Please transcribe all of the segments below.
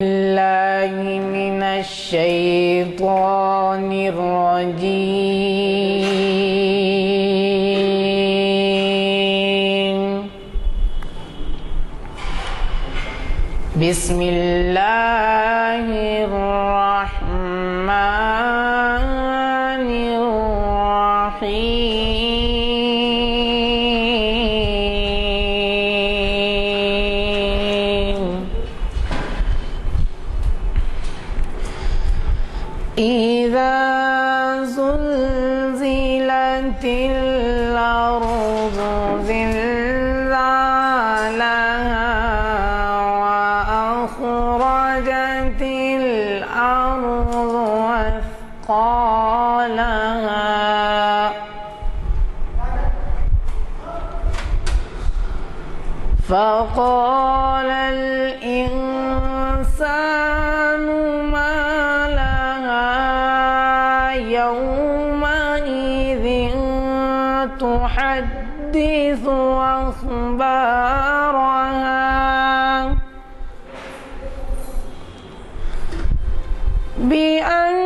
الله من الشيطان الرجيم. بسم الله الرحمن الرحيم. إذا زلزلت الأرض زلزالها وأخرجت الأرض أثقالها فقال الإنسان ما لها يومئذ تحدث أخبارها بأن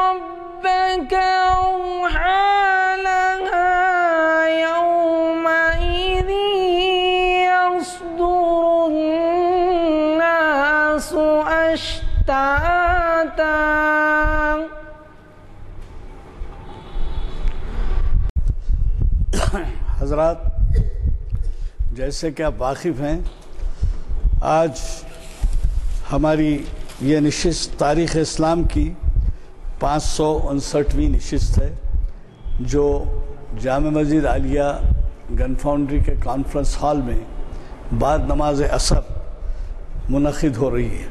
ربك أوحى لها يومئذ يصدر الناس أشتاتا. حضرات، جیسے کہ آپ واقف ہیں، آج ہماری یہ نشست تاریخ اسلام کی 559ویں نشست ہے جو جامع مسجد عالیہ گن فاؤنڈری کے کانفرنس ہال میں بعد نماز عصر منعقد ہو رہی ہے.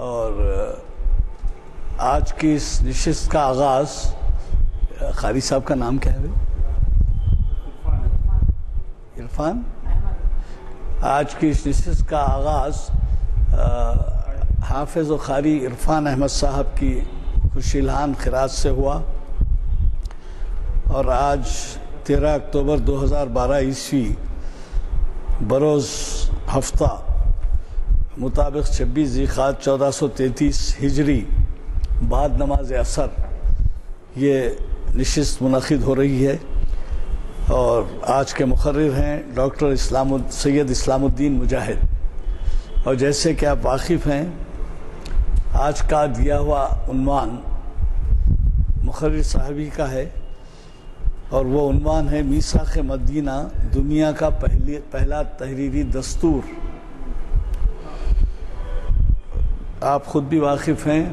اور آج کی اس نشست کا آغاز، قاری صاحب کا نام کیا ہے؟ عرفان. آج کی اس نشست کا آغاز حافظ و قاری عرفان احمد صاحب کی خوش الحان قرات سے ہوا، اور آج 13 اکتوبر 2012 عیسوی بروز ہفتہ مطابق 26 ذیقعدہ 1433 ہجری بعد نماز عصر یہ نشست منعقد ہو رہی ہے. اور آج کے مقرر ہیں ڈاکٹر سید اسلام الدین مجاہد. اور جیسے کہ آپ واقف ہیں، آج کا دیا ہوا عنوان مقرر صاحبی کا ہے، اور وہ عنوان ہے میثاق مدینہ، دنیا کا پہلا تحریری دستور. آپ خود بھی واقف ہیں،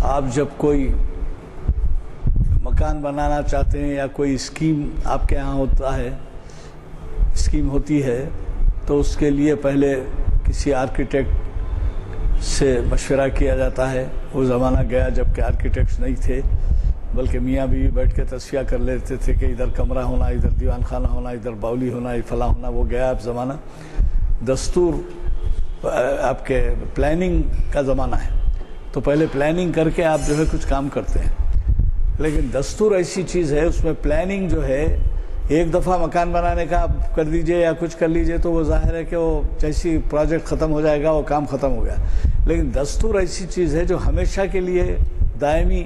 آپ جب کوئی مکان بنانا چاہتے ہیں یا کوئی اسکیم آپ کے ہاں اسکیم ہوتی ہے تو اس کے لیے پہلے کسی آرکیٹیکٹ سے مشورہ کیا جاتا ہے. وہ زمانہ گیا جب کہ آرکیٹیکٹس نہیں تھے، بلکہ میاں بیوی بیٹھ کے تصفیہ کر لیتے تھے کہ ادھر کمرہ ہونا، ادھر دیوان خانہ ہونا، ادھر باولی ہونا، فلاں ہونا. وہ گیا اب زمانہ. دستور آپ کے پلاننگ کا زمانہ ہے، تو پہلے پلاننگ کر کے آپ جو ہے کچھ کام کرتے ہیں. لیکن دستور ایسی چیز ہے، اس میں پلاننگ جو ہے، ایک دفعہ مکان بنانے کا آپ کر دیجئے یا کچھ کر لیجئے تو وہ ظاہر ہے کہ وہ جیسی پروجیکٹ ختم ہو جائے گا وہ کام ختم ہو گیا. لیکن دستور ایسی چیز ہے جو ہمیشہ کے لیے دائمی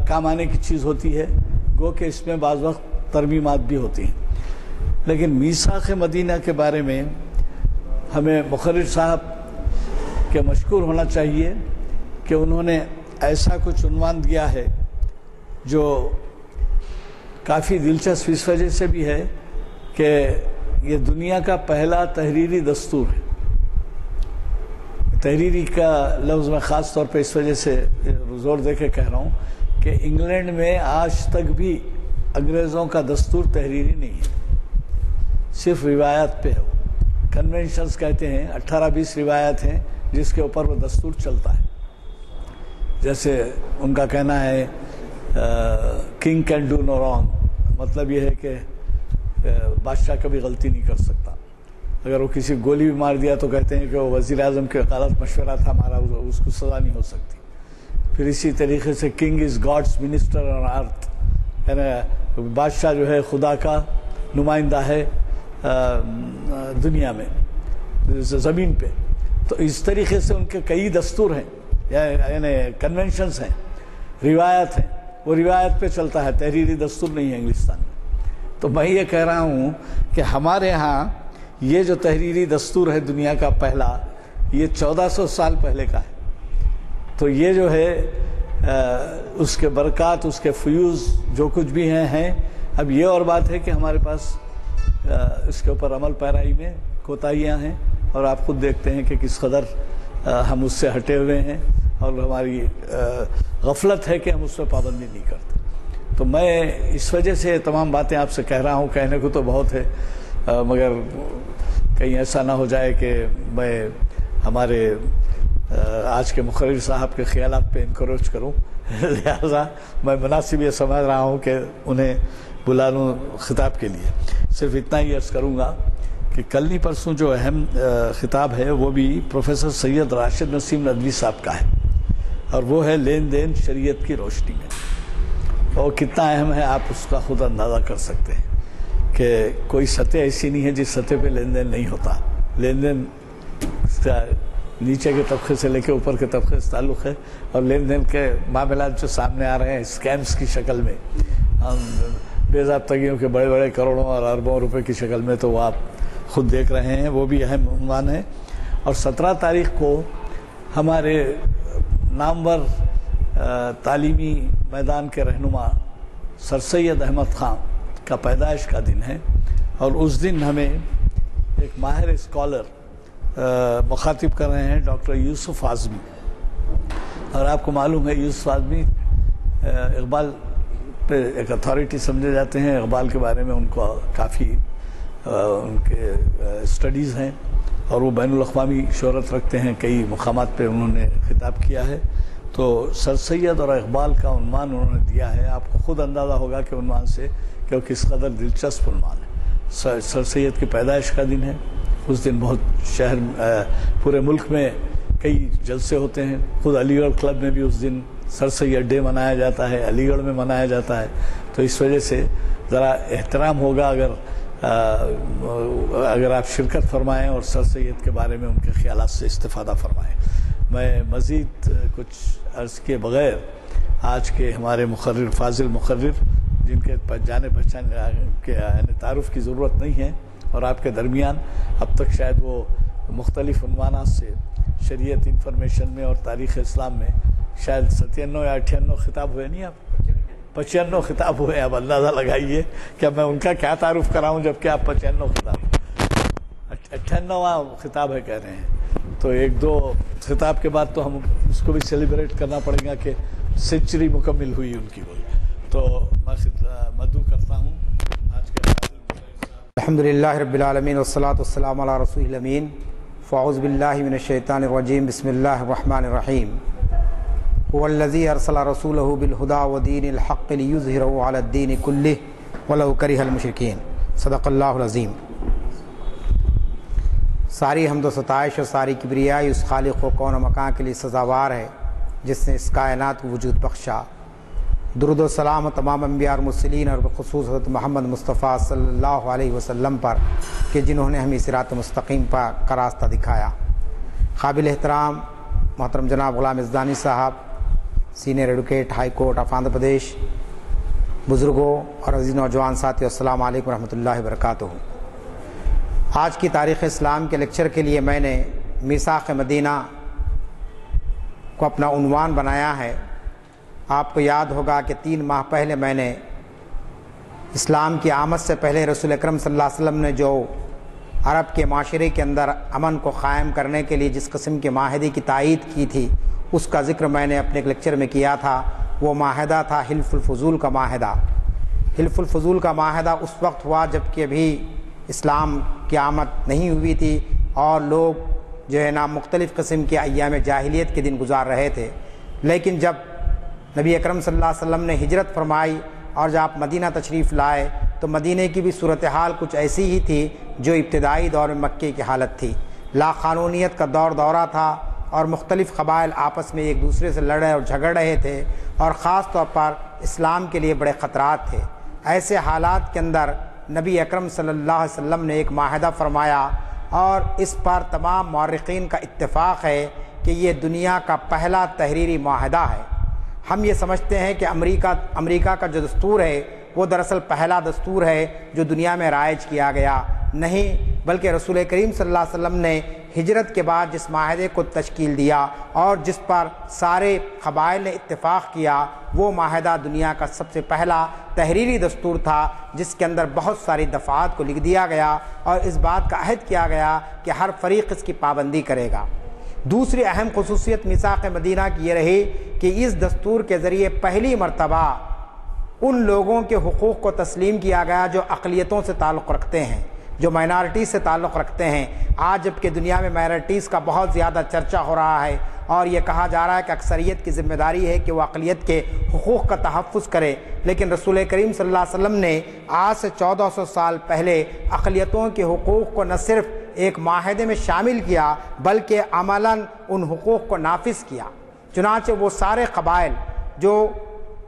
کام آنے کی چیز ہوتی ہے، گو کہ اس میں بعض وقت ترمیمات بھی ہوتی ہیں. لیکن میثاق مدینہ کے بارے میں ہمیں مقرر صاحب کے مشکور ہونا چاہیے کہ انہوں نے ایسا کچھ عنوان دیا ہے جو کافی دلچسپ اس وجہ سے بھی ہے کہ یہ دنیا کا پہلا تحریری دستور ہے. تحریری کا لفظ میں خاص طور پہ اس وجہ سے زور دے کے کہہ رہا ہوں کہ انگلینڈ میں آج تک بھی انگریزوں کا دستور تحریری نہیں ہے، صرف روایات پہ ہو. کنونشنز کہتے ہیں، 18-20 روایات ہیں جس کے اوپر وہ دستور چلتا ہے. جیسے ان کا کہنا ہے king can do no wrong, مطلب یہ ہے کہ بادشاہ کبھی غلطی نہیں کر سکتا. اگر وہ کسی گولی بھی مار دیا تو کہتے ہیں کہ وہ وزیر اعظم کے غلط مشورہ تھا ہمارا، اس کو سزا نہیں ہو سکتی. پھر اسی طریقے سے کنگ از گاڈس منسٹر آن ارتھ، یعنی بادشاہ جو ہے خدا کا نمائندہ ہے دنیا میں. زمین پہ. تو اس طریقے سے ان کے کئی دستور ہیں, یعنی کنونشنز ہیں, روایت ہیں, وہ روایت پہ چلتا ہے, تحریری دستور نہیں ہے انگلستان میں. تو میں یہ کہہ رہا ہوں کہ ہمارے ہاں یہ جو تحریری دستور ہے دنیا کا پہلا, یہ 1400 سال پہلے کا ہے. تو یہ جو ہے اس کے برکات, اس کے فیوز جو کچھ بھی ہیں. اب یہ اور بات ہے کہ ہمارے پاس اس کے اوپر عمل پیرائی میں کوتاہیاں ہیں, اور آپ خود دیکھتے ہیں کہ کس قدر ہم اس سے ہٹے ہوئے ہیں, اور ہماری غفلت ہے کہ ہم اس پہ پابندی نہیں کرتے. تو میں اس وجہ سے تمام باتیں آپ سے کہہ رہا ہوں. کہنے کو تو بہت ہے, مگر کہیں ایسا نہ ہو جائے کہ میں ہمارے آج کے مقرر صاحب کے خیالات پہ انکروچ کروں. لہذا میں مناسب یہ سمجھ رہا ہوں کہ انہیں بلا لوں خطاب کے لیے. صرف اتنا ہی عرض کروں گا کہ کل ہی پرسوں جو اہم خطاب ہے وہ بھی پروفیسر سید راشد نسیم ندوی صاحب کا ہے, اور وہ ہے لین دین شریعت کی روشنی میں. اور کتنا اہم ہے آپ اس کا خود اندازہ کر سکتے ہیں کہ کوئی سطح ایسی نہیں ہے جس سطح پہ لین دین نہیں ہوتا. لین دین نیچے کے طبقے سے لے کے اوپر کے طبقے سے تعلق ہے, اور لین دین کے معاملات جو سامنے آ رہے ہیں اسکیمز کی شکل میں, بے ضابطگیوں کے بڑے بڑے کروڑوں اور اربوں روپے کی شکل میں, تو وہ آپ خود دیکھ رہے ہیں. وہ بھی اہم عنوان ہے. اور 17 تاریخ کو ہمارے نامور تعلیمی میدان کے رہنما سر سید احمد خان کا پیدائش کا دن ہے, اور اس دن ہمیں ایک ماہر اسکالر مخاطب کر رہے ہیں, ڈاکٹر یوسف اعظمی. اور آپ کو معلوم ہے یوسف اعظمی اقبال پہ ایک اتھارٹی سمجھے جاتے ہیں. اقبال کے بارے میں ان کو کافی ان کے اسٹڈیز ہیں, اور وہ بین الاقوامی شہرت رکھتے ہیں. کئی مقامات پہ انہوں نے خطاب کیا ہے. تو سر سید اور اقبال کا عنوان انہوں نے دیا ہے. آپ کو خود اندازہ ہوگا کہ عنوان سے کہ وہ کس قدر دلچسپ عنوان ہے. سر سید کی پیدائش کا دن ہے. اس دن بہت پورے ملک میں کئی جلسے ہوتے ہیں. خود علی گڑھ کلب میں بھی اس دن سر سید ڈے منایا جاتا ہے, علی گڑھ میں منایا جاتا ہے. تو اس وجہ سے ذرا احترام ہوگا اگر آپ شرکت فرمائیں اور سر سید کے بارے میں ان کے خیالات سے استفادہ فرمائیں. میں مزید کچھ عرض کے بغیر آج کے ہمارے مقرر, فاضل مقرر, جن کے جانے پہچان کے تعارف کی ضرورت نہیں ہے, اور آپ کے درمیان اب تک شاید وہ مختلف عنوانات سے شریعت انفارمیشن میں اور تاریخ اسلام میں شاید 97 یا 98 خطاب ہوئے, نہیں آپ 95 خطاب ہوئے. اب اندازہ لگائیے کہ میں ان کا کیا تعارف کراؤں جبکہ آپ 95 خطاب 98واں خطاب ہے کہہ رہے ہیں. تو ایک دو خطاب کے بعد تو ہم اس کو بھی سیلیبریٹ کرنا پڑے گا کہ سینچری مکمل ہوئی ان کی. بول تو میں مدعو کرتا ہوں آج کے الحمدللہ رب العالمین والصلاة والسلام علی رسول الامین. فاعوذ باللہ من الشیطان الرجیم. بسم اللہ الرحمن الرحیم. هو الذی ارسل رسولہ بالہدی ودین الحق لیظہرہ علی الدین کلہ ولو کرہ المشرکین. صدق اللہ العظیم. ساری حمد و ستائش اور ساری کبریائی اس خالق و کون و مکان کے لیے سزاوار ہے جس نے اس کائنات کو وجود بخشا. درود و سلام و تمام انبیاء اور مرسلین اور بخصوص حضرت محمد مصطفیٰ صلی اللہ علیہ وسلم پر کہ جنہوں نے ہمیں صراط مستقیم پر کا راستہ دکھایا. قابل احترام محترم جناب غلام ازدانی صاحب, senior advocate high court of Andhra Pradesh, بزرگوں اور عزیز نوجوان ساتھیو, السلام علیکم ورحمۃ اللہ وبرکاتہ. آج کی تاریخ اسلام کے لیکچر کے لیے میں نے میثاق مدینہ کو اپنا عنوان بنایا ہے. آپ کو یاد ہوگا کہ 3 ماہ پہلے میں نے اسلام کی آمد سے پہلے رسول اکرم صلی اللہ علیہ وسلم نے جو عرب کے معاشرے کے اندر امن کو قائم کرنے کے لیے جس قسم کے معاہدے کی تائید کی تھی اس کا ذکر میں نے اپنے لیکچر میں کیا تھا. وہ معاہدہ تھا حلف الفضول کا معاہدہ. حلف الفضول کا معاہدہ اس وقت ہوا جب کہ ابھی اسلام کی آمد نہیں ہوئی تھی اور لوگ جو ہے نا مختلف قسم کے ایام جاہلیت کے دن گزار رہے تھے. لیکن جب نبی اکرم صلی اللہ علیہ وسلم نے ہجرت فرمائی اور جب آپ مدینہ تشریف لائے تو مدینہ کی بھی صورتحال کچھ ایسی ہی تھی جو ابتدائی دور میں مکے کی حالت تھی. لا قانونیت کا دورہ تھا اور مختلف قبائل آپس میں ایک دوسرے سے لڑ اور جھگڑ رہے تھے, اور خاص طور پر اسلام کے لیے بڑے خطرات تھے. ایسے حالات کے اندر نبی اکرم صلی اللہ علیہ وسلم نے ایک معاہدہ فرمایا اور اس پر تمام مورخین کا اتفاق ہے کہ یہ دنیا کا پہلا تحریری معاہدہ ہے۔ ہم یہ سمجھتے ہیں کہ امریکہ کا جو دستور ہے وہ دراصل پہلا دستور ہے جو دنیا میں رائج کیا گیا نہیں، بلکہ رسول کریم صلی اللہ علیہ وسلم نے ہجرت کے بعد جس معاہدے کو تشکیل دیا اور جس پر سارے قبائل نے اتفاق کیا، وہ معاہدہ دنیا کا سب سے پہلا تحریری دستور تھا، جس کے اندر بہت ساری دفعات کو لکھ دیا گیا اور اس بات کا عہد کیا گیا کہ ہر فریق اس کی پابندی کرے گا۔ دوسری اہم خصوصیت میثاق مدینہ کی یہ رہی کہ اس دستور کے ذریعے پہلی مرتبہ ان لوگوں کے حقوق کو تسلیم کیا گیا جو اقلیتوں سے تعلق رکھتے ہیں، جو مائنارٹیز سے تعلق رکھتے ہیں۔ آج جب کہ دنیا میں مائنارٹیز کا بہت زیادہ چرچا ہو رہا ہے اور یہ کہا جا رہا ہے کہ اکثریت کی ذمہ داری ہے کہ وہ اقلیت کے حقوق کا تحفظ کرے، لیکن رسول کریم صلی اللہ علیہ وسلم نے آج سے 1400 سال پہلے اقلیتوں کے حقوق کو نہ صرف ایک معاہدے میں شامل کیا بلکہ عملاً ان حقوق کو نافذ کیا۔ چنانچہ وہ سارے قبائل جو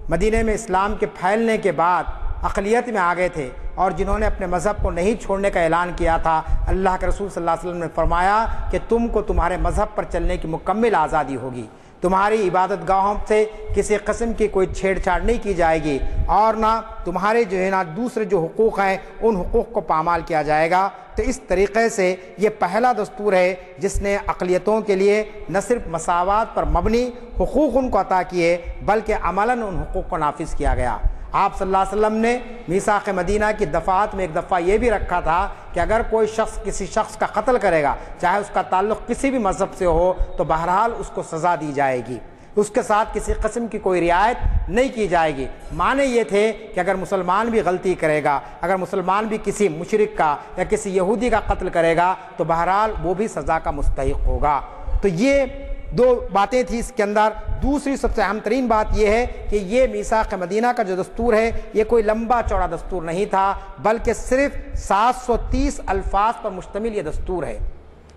مدینہ میں اسلام کے پھیلنے کے بعد اقلیت میں آ گئے تھے اور جنہوں نے اپنے مذہب کو نہیں چھوڑنے کا اعلان کیا تھا، اللہ کے رسول صلی اللہ علیہ وسلم نے فرمایا کہ تم کو تمہارے مذہب پر چلنے کی مکمل آزادی ہوگی، تمہاری عبادت گاہوں سے کسی قسم کی کوئی چھیڑ چھاڑ نہیں کی جائے گی اور نہ تمہارے جو ہے نا دوسرے جو حقوق ہیں ان حقوق کو پامال کیا جائے گا۔ تو اس طریقے سے یہ پہلا دستور ہے جس نے اقلیتوں کے لیے نہ صرف مساوات پر مبنی حقوق ان کو عطا کیے بلکہ عملاً ان حقوق کو نافذ کیا گیا۔ آپ صلی اللہ علیہ وسلم نے میثاق مدینہ کی دفعات میں ایک دفعہ یہ بھی رکھا تھا کہ اگر کوئی شخص کسی شخص کا قتل کرے گا، چاہے اس کا تعلق کسی بھی مذہب سے ہو، تو بہرحال اس کو سزا دی جائے گی، اس کے ساتھ کسی قسم کی کوئی رعایت نہیں کی جائے گی۔ معنی یہ تھے کہ اگر مسلمان بھی غلطی کرے گا، اگر مسلمان بھی کسی مشرک کا یا کسی یہودی کا قتل کرے گا تو بہرحال وہ بھی سزا کا مستحق ہوگا۔ تو یہ دو باتیں تھیں اس کے اندر۔ دوسری سب سے اہم ترین بات یہ ہے کہ یہ میثاق مدینہ کا جو دستور ہے یہ کوئی لمبا چوڑا دستور نہیں تھا بلکہ صرف 730 الفاظ پر مشتمل یہ دستور ہے۔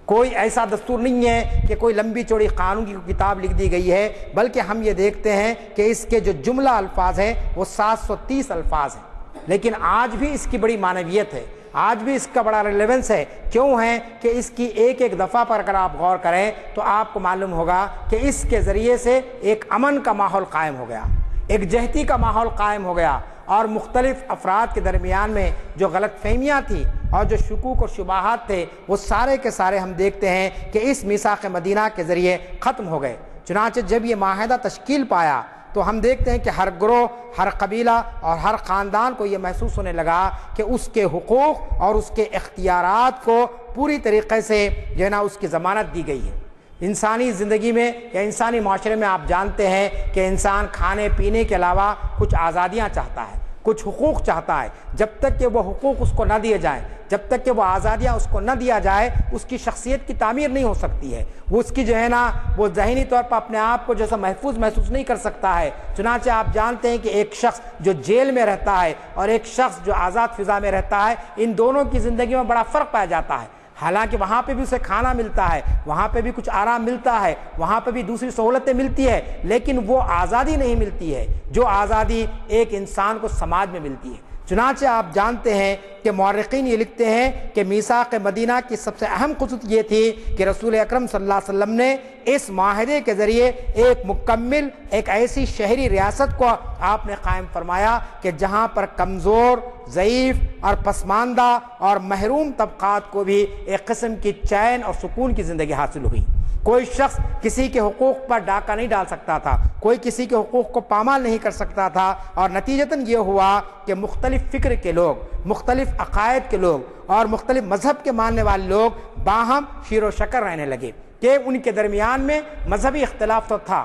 کوئی ایسا دستور نہیں ہے کہ کوئی لمبی چوڑی قانون کی کتاب لکھ دی گئی ہے، بلکہ ہم یہ دیکھتے ہیں کہ اس کے جو جملہ الفاظ ہیں وہ 730 الفاظ ہیں، لیکن آج بھی اس کی بڑی معنویت ہے، آج بھی اس کا بڑا ریلیونس ہے۔ کیوں ہے کہ اس کی ایک ایک دفعہ پر اگر آپ غور کریں تو آپ کو معلوم ہوگا کہ اس کے ذریعے سے ایک امن کا ماحول قائم ہو گیا، ایک جہتی کا ماحول قائم ہو گیا، اور مختلف افراد کے درمیان میں جو غلط فہمیاں تھیں اور جو شکوک و شبہات تھے وہ سارے کے سارے ہم دیکھتے ہیں کہ اس میثاق مدینہ کے ذریعے ختم ہو گئے۔ چنانچہ جب یہ معاہدہ تشکیل پایا تو ہم دیکھتے ہیں کہ ہر گروہ، ہر قبیلہ اور ہر خاندان کو یہ محسوس ہونے لگا کہ اس کے حقوق اور اس کے اختیارات کو پوری طریقے سے جو ہے نا اس کی ضمانت دی گئی ہے۔ انسانی زندگی میں یا انسانی معاشرے میں آپ جانتے ہیں کہ انسان کھانے پینے کے علاوہ کچھ آزادیاں چاہتا ہے، کچھ حقوق چاہتا ہے۔ جب تک کہ وہ حقوق اس کو نہ دیے جائیں، جب تک کہ وہ آزادیاں اس کو نہ دیا جائے، اس کی شخصیت کی تعمیر نہیں ہو سکتی ہے، وہ اس کی جو ہے نا وہ ذہنی طور پر اپنے آپ کو جیسا محسوس نہیں کر سکتا ہے۔ چنانچہ آپ جانتے ہیں کہ ایک شخص جو جیل میں رہتا ہے اور ایک شخص جو آزاد فضا میں رہتا ہے، ان دونوں کی زندگی میں بڑا فرق پایا جاتا ہے۔ حالانکہ وہاں پہ بھی اسے کھانا ملتا ہے، وہاں پہ بھی کچھ آرام ملتا ہے، وہاں پہ بھی دوسری سہولتیں ملتی ہے، لیکن وہ آزادی نہیں ملتی ہے جو آزادی ایک انسان کو سماج میں ملتی ہے۔ چنانچہ آپ جانتے ہیں کہ مورخین یہ لکھتے ہیں کہ میثاق مدینہ کی سب سے اہم خصوصیت یہ تھی کہ رسول اکرم صلی اللہ علیہ وسلم نے اس معاہدے کے ذریعے ایک مکمل ایک ایسی شہری ریاست کو آپ نے قائم فرمایا کہ جہاں پر کمزور، ضعیف اور پسماندہ اور محروم طبقات کو بھی ایک قسم کی چین اور سکون کی زندگی حاصل ہوئی۔ کوئی شخص کسی کے حقوق پر ڈاکہ نہیں ڈال سکتا تھا، کوئی کسی کے حقوق کو پامال نہیں کر سکتا تھا، اور نتیجتاً یہ ہوا کہ مختلف فکر کے لوگ، مختلف عقائد کے لوگ اور مختلف مذہب کے ماننے والے لوگ باہم شیر و شکر رہنے لگے کہ ان کے درمیان میں مذہبی اختلاف تو تھا،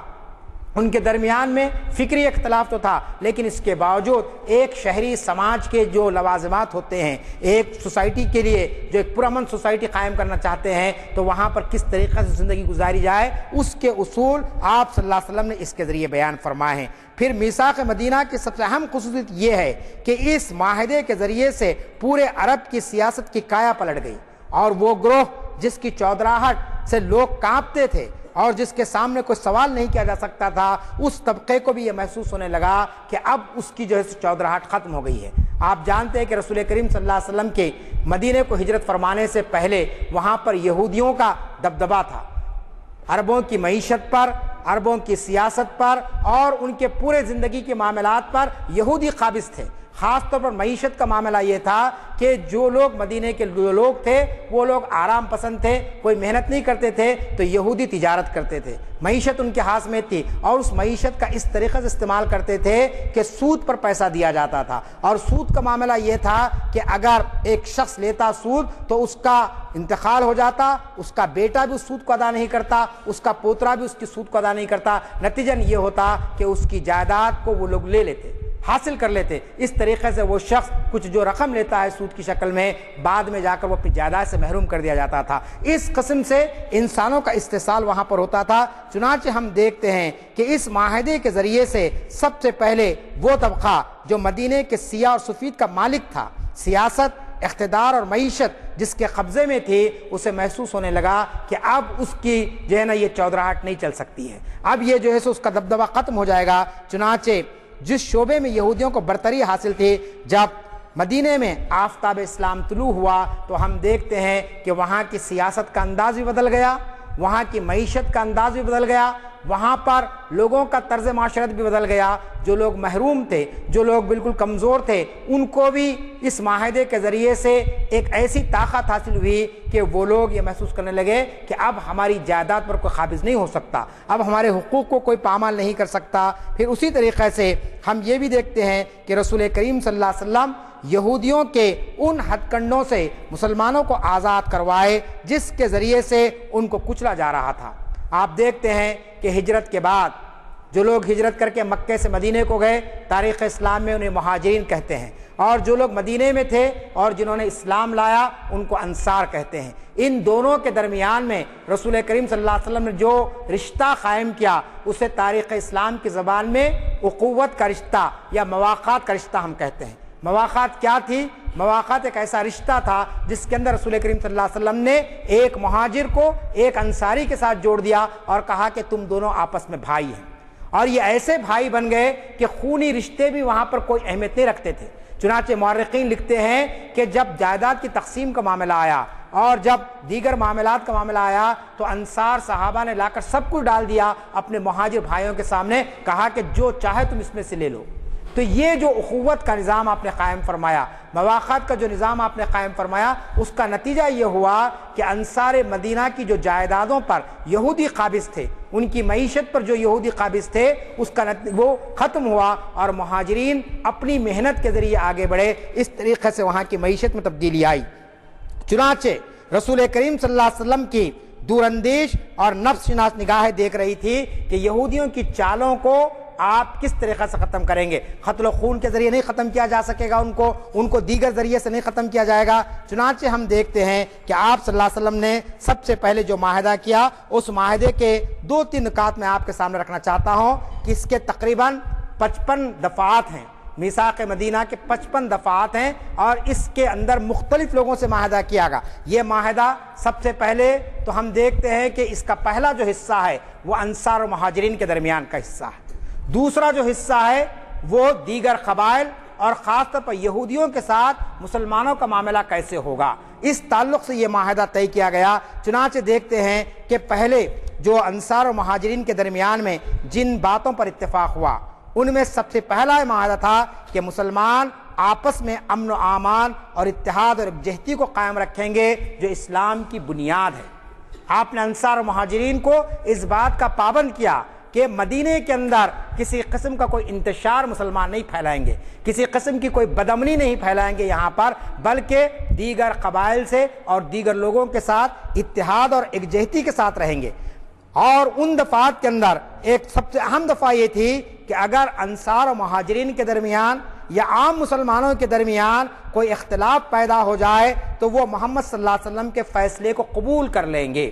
ان کے درمیان میں فکری اختلاف تو تھا، لیکن اس کے باوجود ایک شہری سماج کے جو لوازمات ہوتے ہیں، ایک سوسائٹی کے لیے جو ایک پرامن سوسائٹی قائم کرنا چاہتے ہیں تو وہاں پر کس طریقے سے زندگی گزاری جائے، اس کے اصول آپ صلی اللہ علیہ وسلم نے اس کے ذریعے بیان فرمائے ہیں۔ پھر میثاق مدینہ کی سب سے اہم خصوصیت یہ ہے کہ اس معاہدے کے ذریعے سے پورے عرب کی سیاست کی کایا پلٹ گئی، اور وہ گروہ جس کی چودراہٹ سے لوگ کانپتے تھے اور جس کے سامنے کوئی سوال نہیں کیا جا سکتا تھا، اس طبقے کو بھی یہ محسوس ہونے لگا کہ اب اس کی جو ہے چودراہٹ ختم ہو گئی ہے، آپ جانتے ہیں کہ رسول کریم صلی اللہ علیہ وسلم کے مدینے کو ہجرت فرمانے سے پہلے وہاں پر یہودیوں کا دبدبہ تھا، عربوں کی معیشت پر، عربوں کی سیاست پر اور ان کے پورے زندگی کے معاملات پر یہودی قابض تھے۔ خاص طور پر معیشت کا معاملہ یہ تھا کہ جو لوگ مدینے کے لوگ تھے وہ لوگ آرام پسند تھے، کوئی محنت نہیں کرتے تھے، تو یہودی تجارت کرتے تھے، معیشت ان کے ہاتھ میں تھی اور اس معیشت کا اس طریقے سے استعمال کرتے تھے کہ سود پر پیسہ دیا جاتا تھا۔ اور سود کا معاملہ یہ تھا کہ اگر ایک شخص لیتا سود تو اس کا انتقال ہو جاتا، اس کا بیٹا بھی اس سود کو ادا نہیں کرتا، اس کا پوترا بھی اس کی سود کو ادا نہیں کرتا، نتیجہ یہ ہوتا کہ اس کی جائیداد کو وہ لوگ لے لیتے، حاصل کر لیتے۔ اس طریقے سے وہ شخص کچھ جو رقم لیتا ہے سود کی شکل میں، بعد میں جا کر وہ اپنی جائیداد سے محروم کر دیا جاتا تھا۔ اس قسم سے انسانوں کا استحصال وہاں پر ہوتا تھا۔ چنانچہ ہم دیکھتے ہیں کہ اس معاہدے کے ذریعے سے سب سے پہلے وہ طبقہ جو مدینے کے سیاہ اور سفید کا مالک تھا، سیاست، اقتدار اور معیشت جس کے قبضے میں تھی، اسے محسوس ہونے لگا کہ اب اس کی جو ہے نا یہ چودراہٹ نہیں چل سکتی ہے، اب یہ جو ہے سو اس کا دبدبہ ختم ہو جائے گا۔ چنانچہ جس شعبے میں یہودیوں کو برتری حاصل تھی، جب مدینے میں آفتاب اسلام طلوع ہوا تو ہم دیکھتے ہیں کہ وہاں کی سیاست کا انداز بھی بدل گیا، وہاں کی معیشت کا انداز بھی بدل گیا، وہاں پر لوگوں کا طرز معاشرت بھی بدل گیا۔ جو لوگ محروم تھے، جو لوگ بالکل کمزور تھے، ان کو بھی اس معاہدے کے ذریعے سے ایک ایسی طاقت حاصل ہوئی کہ وہ لوگ یہ محسوس کرنے لگے کہ اب ہماری جائیداد پر کوئی قابض نہیں ہو سکتا، اب ہمارے حقوق کو کوئی پامال نہیں کر سکتا۔ پھر اسی طریقے سے ہم یہ بھی دیکھتے ہیں کہ رسول کریم صلی اللہ علیہ وسلم یہودیوں کے ان ہتھ کنڈوں سے مسلمانوں کو آزاد کروائے جس کے ذریعے سے ان کو کچلا جا رہا تھا۔ آپ دیکھتے ہیں کہ ہجرت کے بعد جو لوگ ہجرت کر کے مکے سے مدینے کو گئے، تاریخ اسلام میں انہیں مہاجرین کہتے ہیں، اور جو لوگ مدینے میں تھے اور جنہوں نے اسلام لایا ان کو انصار کہتے ہیں۔ ان دونوں کے درمیان میں رسول کریم صلی اللہ علیہ وسلم نے جو رشتہ قائم کیا اسے تاریخ اسلام کی زبان میں اخوت کا رشتہ یا مواقعات کا رشتہ ہم کہتے ہیں۔ مواقعات کیا تھی؟ مواقعات ایک ایسا رشتہ تھا جس کے اندر رسول کریم صلی اللہ علیہ وسلم نے ایک مہاجر کو ایک انصاری کے ساتھ جوڑ دیا اور کہا کہ تم دونوں آپس میں بھائی ہیں، اور یہ ایسے بھائی بن گئے کہ خونی رشتے بھی وہاں پر کوئی اہمیت نہیں رکھتے تھے۔ چنانچہ مورخین لکھتے ہیں کہ جب جائیداد کی تقسیم کا معاملہ آیا اور جب دیگر معاملات کا معاملہ آیا تو انصار صحابہ نے لا کر سب کچھ ڈال دیا اپنے مہاجر بھائیوں کے سامنے، کہا کہ جو چاہے تم اس میں سے لے لو۔ تو یہ جو اخوت کا نظام آپ نے قائم فرمایا، مواقعات کا جو نظام آپ نے قائم فرمایا، اس کا نتیجہ یہ ہوا کہ انصار مدینہ کی جو جائیدادوں پر یہودی قابض تھے، ان کی معیشت پر جو یہودی قابض تھے، اس کا وہ ختم ہوا اور مہاجرین اپنی محنت کے ذریعے آگے بڑھے۔ اس طریقے سے وہاں کی معیشت میں تبدیلی آئی۔ چنانچہ رسول کریم صلی اللہ علیہ وسلم کی دور اندیش اور نفس شناس نگاہیں دیکھ رہی تھی کہ یہودیوں کی چالوں کو آپ کس طریقے سے ختم کریں گے۔ قتل و خون کے ذریعے نہیں ختم کیا جا سکے گا، ان کو دیگر ذریعے سے نہیں ختم کیا جائے گا۔ چنانچہ ہم دیکھتے ہیں کہ آپ صلی اللہ علیہ وسلم نے سب سے پہلے جو معاہدہ کیا، اس معاہدے کے 2-3 نکات میں آپ کے سامنے رکھنا چاہتا ہوں کہ اس کے تقریباً 55 دفعات ہیں۔ میثاق مدینہ کے 55 دفعات ہیں اور اس کے اندر مختلف لوگوں سے معاہدہ کیا گا۔ یہ معاہدہ سب سے پہلے تو ہم دیکھتے ہیں کہ اس کا پہلا جو حصہ ہے وہ انصار و مہاجرین کے درمیان کا حصہ ہے۔ دوسرا جو حصہ ہے وہ دیگر قبائل اور خاص طور پر یہودیوں کے ساتھ مسلمانوں کا معاملہ کیسے ہوگا، اس تعلق سے یہ معاہدہ طے کیا گیا۔ چنانچہ دیکھتے ہیں کہ پہلے جو انصار و مہاجرین کے درمیان میں جن باتوں پر اتفاق ہوا ان میں سب سے پہلا معاہدہ تھا کہ مسلمان آپس میں امن و امان اور اتحاد اور یکجہتی کو قائم رکھیں گے جو اسلام کی بنیاد ہے۔ آپ نے انصار و مہاجرین کو اس بات کا پابند کیا کہ مدینے کے اندر کسی قسم کا کوئی انتشار مسلمان نہیں پھیلائیں گے، کسی قسم کی کوئی بدامنی نہیں پھیلائیں گے یہاں پر، بلکہ دیگر قبائل سے اور دیگر لوگوں کے ساتھ اتحاد اور یکجہتی کے ساتھ رہیں گے۔ اور ان دفعات کے اندر ایک سب سے اہم دفعہ یہ تھی کہ اگر انصار و مہاجرین کے درمیان یا عام مسلمانوں کے درمیان کوئی اختلاف پیدا ہو جائے تو وہ محمد صلی اللہ علیہ وسلم کے فیصلے کو قبول کر لیں گے۔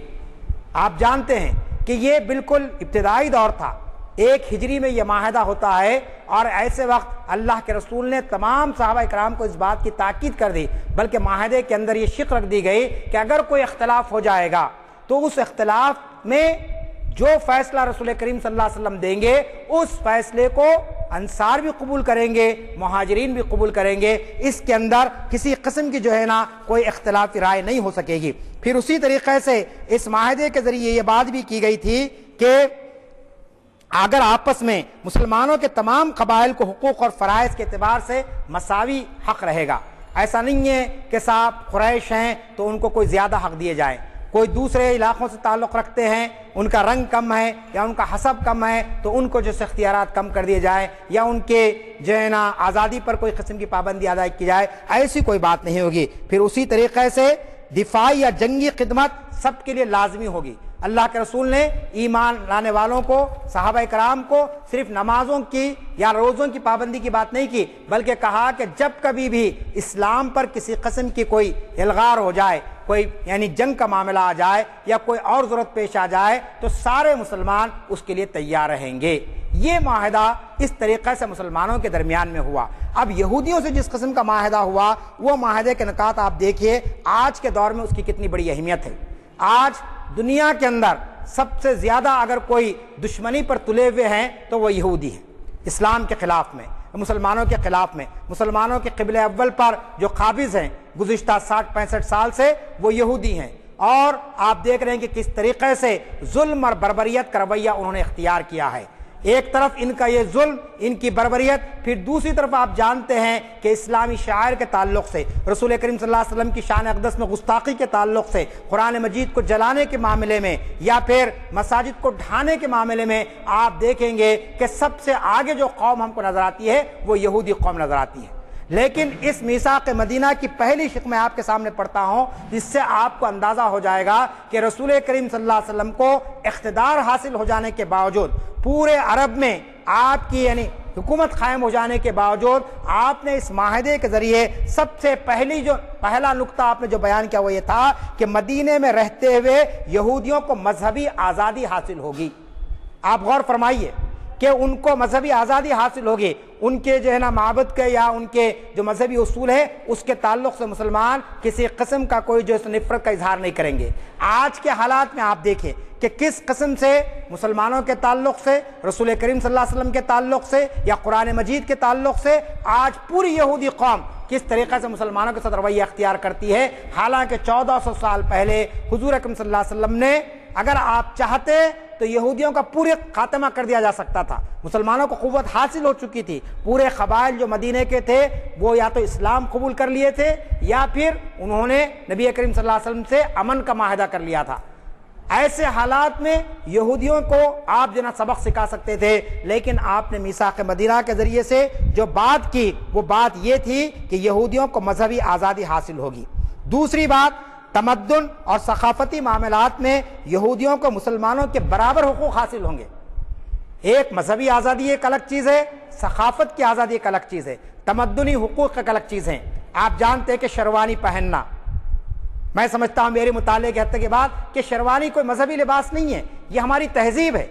آپ جانتے ہیں کہ یہ بالکل ابتدائی دور تھا، 1 ہجری میں یہ معاہدہ ہوتا ہے، اور ایسے وقت اللہ کے رسول نے تمام صحابہ اکرام کو اس بات کی تاکید کر دی، بلکہ معاہدے کے اندر یہ شق رکھ دی گئی کہ اگر کوئی اختلاف ہو جائے گا تو اس اختلاف میں جو فیصلہ رسول کریم صلی اللہ علیہ وسلم دیں گے اس فیصلے کو انصار بھی قبول کریں گے، مہاجرین بھی قبول کریں گے، اس کے اندر کسی قسم کی جو ہے نا کوئی اختلافی رائے نہیں ہو سکے گی۔ پھر اسی طریقے سے اس معاہدے کے ذریعے یہ بات بھی کی گئی تھی کہ اگر آپس میں مسلمانوں کے تمام قبائل کو حقوق اور فرائض کے اعتبار سے مساوی حق رہے گا، ایسا نہیں ہے کہ صاحب قریش ہیں تو ان کو کوئی زیادہ حق دیے جائیں، کوئی دوسرے علاقوں سے تعلق رکھتے ہیں، ان کا رنگ کم ہے یا ان کا حسب کم ہے تو ان کو جو اختیارات کم کر دیے جائیں یا ان کے جو ہے نا آزادی پر کوئی قسم کی پابندی ادا کی جائے، ایسی کوئی بات نہیں ہوگی۔ پھر اسی طریقے سے دفاعی یا جنگی خدمت سب کے لیے لازمی ہوگی۔ اللہ کے رسول نے ایمان لانے والوں کو، صحابہ کرام کو صرف نمازوں کی یا روزوں کی پابندی کی بات نہیں کی، بلکہ کہا کہ جب کبھی بھی اسلام پر کسی قسم کی کوئی الغار ہو جائے، کوئی یعنی جنگ کا معاملہ آ جائے یا کوئی اور ضرورت پیش آ جائے تو سارے مسلمان اس کے لیے تیار رہیں گے۔ یہ معاہدہ اس طریقے سے مسلمانوں کے درمیان میں ہوا۔ اب یہودیوں سے جس قسم کا معاہدہ ہوا، وہ معاہدے کے نکات آپ دیکھیے آج کے دور میں اس کی کتنی بڑی اہمیت ہے۔ آج دنیا کے اندر سب سے زیادہ اگر کوئی دشمنی پر تلے ہوئے ہیں تو وہ یہودی ہیں، اسلام کے خلاف میں، مسلمانوں کے خلاف میں، مسلمانوں کے قبلہ اول پر جو قابض ہیں گزشتہ 60-65 سال سے وہ یہودی ہیں، اور آپ دیکھ رہے ہیں کہ کس طریقے سے ظلم اور بربریت کا رویہ انہوں نے اختیار کیا ہے۔ ایک طرف ان کا یہ ظلم، ان کی بربریت، پھر دوسری طرف آپ جانتے ہیں کہ اسلامی شعائر کے تعلق سے، رسول کریم صلی اللہ علیہ وسلم کی شان اقدس میں گستاخی کے تعلق سے، قرآن مجید کو جلانے کے معاملے میں یا پھر مساجد کو ڈھانے کے معاملے میں آپ دیکھیں گے کہ سب سے آگے جو قوم ہم کو نظر آتی ہے وہ یہودی قوم نظر آتی ہے۔ لیکن اس میثاق مدینہ کی پہلی شق میں آپ کے سامنے پڑھتا ہوں، جس سے آپ کو اندازہ ہو جائے گا کہ رسول کریم صلی اللہ علیہ وسلم کو اقتدار حاصل ہو جانے کے باوجود، پورے عرب میں آپ کی یعنی حکومت قائم ہو جانے کے باوجود، آپ نے اس معاہدے کے ذریعے سب سے پہلا نقطہ آپ نے جو بیان کیا وہ یہ تھا کہ مدینے میں رہتے ہوئے یہودیوں کو مذہبی آزادی حاصل ہوگی۔ آپ غور فرمائیے کہ ان کو مذہبی آزادی حاصل ہوگی، ان کے جو ہے نا معبد کے یا ان کے جو مذہبی اصول ہے اس کے تعلق سے مسلمان کسی قسم کا کوئی جو نفرت کا اظہار نہیں کریں گے۔ آج کے حالات میں آپ دیکھیں کہ کس قسم سے مسلمانوں کے تعلق سے، رسول کریم صلی اللہ علیہ وسلم کے تعلق سے یا قرآن مجید کے تعلق سے آج پوری یہودی قوم کس طریقے سے مسلمانوں کے ساتھ رویہ اختیار کرتی ہے، حالانکہ 1400 سال پہلے حضور اکرم صلی اللہ علیہ وسلم نے اگر آپ چاہتے تو یہودیوں کا پورے خاتمہ کر دیا جا سکتا تھا۔ مسلمانوں کو قوت حاصل ہو چکی تھی، پورے قبائل جو مدینے کے تھے وہ یا تو اسلام قبول کر لیے تھے یا پھر انہوں نے نبی کریم صلی اللہ علیہ وسلم سے امن کا معاہدہ کر لیا تھا۔ ایسے حالات میں یہودیوں کو آپ جنا سبق سکھا سکتے تھے، لیکن آپ نے میثاق مدینہ کے ذریعے سے جو بات کی وہ بات یہ تھی کہ یہودیوں کو مذہبی آزادی حاصل ہوگی۔ دوسری بات، تمدن اور ثقافتی معاملات میں یہودیوں کو مسلمانوں کے برابر حقوق حاصل ہوں گے۔ ایک مذہبی آزادی ایک الگ چیز ہے، ثقافت کی آزادی ایک الگ چیز ہے، تمدنی حقوق ایک الگ چیز ہے۔ آپ جانتے ہیں کہ شیروانی پہننا، میں سمجھتا ہوں میرے مطالعے کے حد کے بعد کہ شیروانی کوئی مذہبی لباس نہیں ہے، یہ ہماری تہذیب ہے۔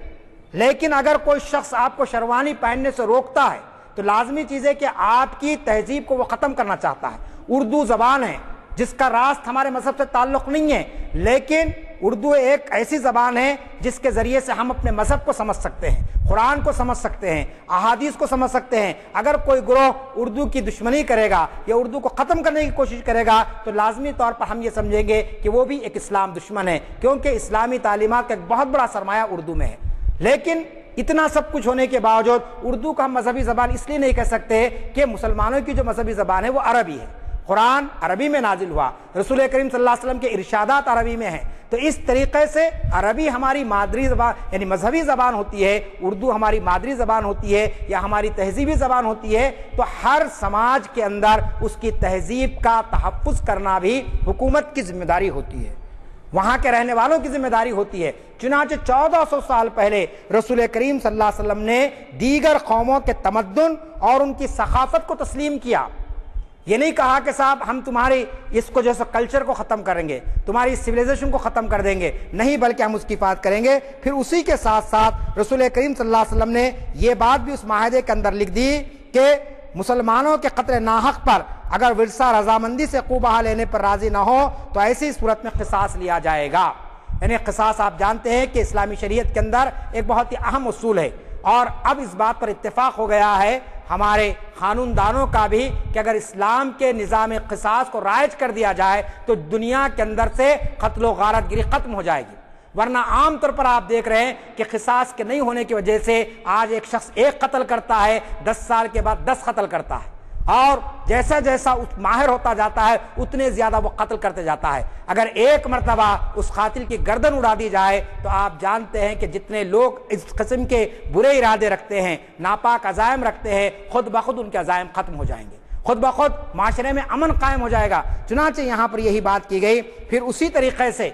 لیکن اگر کوئی شخص آپ کو شیروانی پہننے سے روکتا ہے تو لازمی چیز ہے کہ آپ کی تہذیب کو وہ ختم کرنا چاہتا ہے۔ اردو زبان ہے جس کا راست ہمارے مذہب سے تعلق نہیں ہے، لیکن اردو ایک ایسی زبان ہے جس کے ذریعے سے ہم اپنے مذہب کو سمجھ سکتے ہیں، قرآن کو سمجھ سکتے ہیں، احادیث کو سمجھ سکتے ہیں۔ اگر کوئی گروہ اردو کی دشمنی کرے گا یا اردو کو ختم کرنے کی کوشش کرے گا تو لازمی طور پر ہم یہ سمجھیں گے کہ وہ بھی ایک اسلام دشمن ہے، کیونکہ اسلامی تعلیمات کا ایک بہت بڑا سرمایہ اردو میں ہے۔ لیکن اتنا سب کچھ ہونے کے باوجود اردو کو ہم مذہبی زبان اس لیے نہیں کہہ سکتے کہ مسلمانوں کی جو مذہبی زبان ہے وہ عربی ہے، قرآن عربی میں نازل ہوا، رسول کریم صلی اللہ علیہ وسلم کے ارشادات عربی میں ہیں، تو اس طریقے سے عربی ہماری مادری زبان یعنی مذہبی زبان ہوتی ہے، اردو ہماری مادری زبان ہوتی ہے یا ہماری تہذیبی زبان ہوتی ہے، تو ہر سماج کے اندر اس کی تہذیب کا تحفظ کرنا بھی حکومت کی ذمہ داری ہوتی ہے، وہاں کے رہنے والوں کی ذمہ داری ہوتی ہے۔ چنانچہ 1400 سال پہلے رسول کریم صلی اللہ علیہ وسلم نے دیگر قوموں کے تمدن اور ان کی ثقافت کو تسلیم کیا۔ یہ نہیں کہا کہ صاحب ہم تمہاری اس کو جیسے کلچر کو ختم کریں گے، تمہاری سویلائزیشن کو ختم کر دیں گے، نہیں، بلکہ ہم اس کی بات کریں گے۔ پھر اسی کے ساتھ ساتھ رسول کریم صلی اللہ علیہ وسلم نے یہ بات بھی اس معاہدے کے اندر لکھ دی کہ مسلمانوں کے قتل ناحق پر اگر ورثہ رضامندی سے قوبہ لینے پر راضی نہ ہو تو ایسی صورت میں قصاص لیا جائے گا۔ یعنی قصاص آپ جانتے ہیں کہ اسلامی شریعت کے اندر ایک بہت ہی اہم اصول ہے۔ اور اب اس بات پر اتفاق ہو گیا ہے ہمارے قانون دانوں کا بھی کہ اگر اسلام کے نظام قصاص کو رائج کر دیا جائے تو دنیا کے اندر سے قتل و غارت گری ختم ہو جائے گی، ورنہ عام طور پر آپ دیکھ رہے ہیں کہ قصاص کے نہیں ہونے کی وجہ سے آج ایک شخص ایک قتل کرتا ہے، 10 سال کے بعد 10 قتل کرتا ہے، اور جیسا جیسا ماہر ہوتا جاتا ہے اتنے زیادہ وہ قتل کرتے جاتا ہے۔ اگر ایک مرتبہ اس قاتل کی گردن اڑا دی جائے تو آپ جانتے ہیں کہ جتنے لوگ اس قسم کے برے ارادے رکھتے ہیں، ناپاک عزائم رکھتے ہیں، خود بخود ان کے عزائم ختم ہو جائیں گے، خود بخود معاشرے میں امن قائم ہو جائے گا۔ چنانچہ یہاں پر یہی بات کی گئی۔ پھر اسی طریقے سے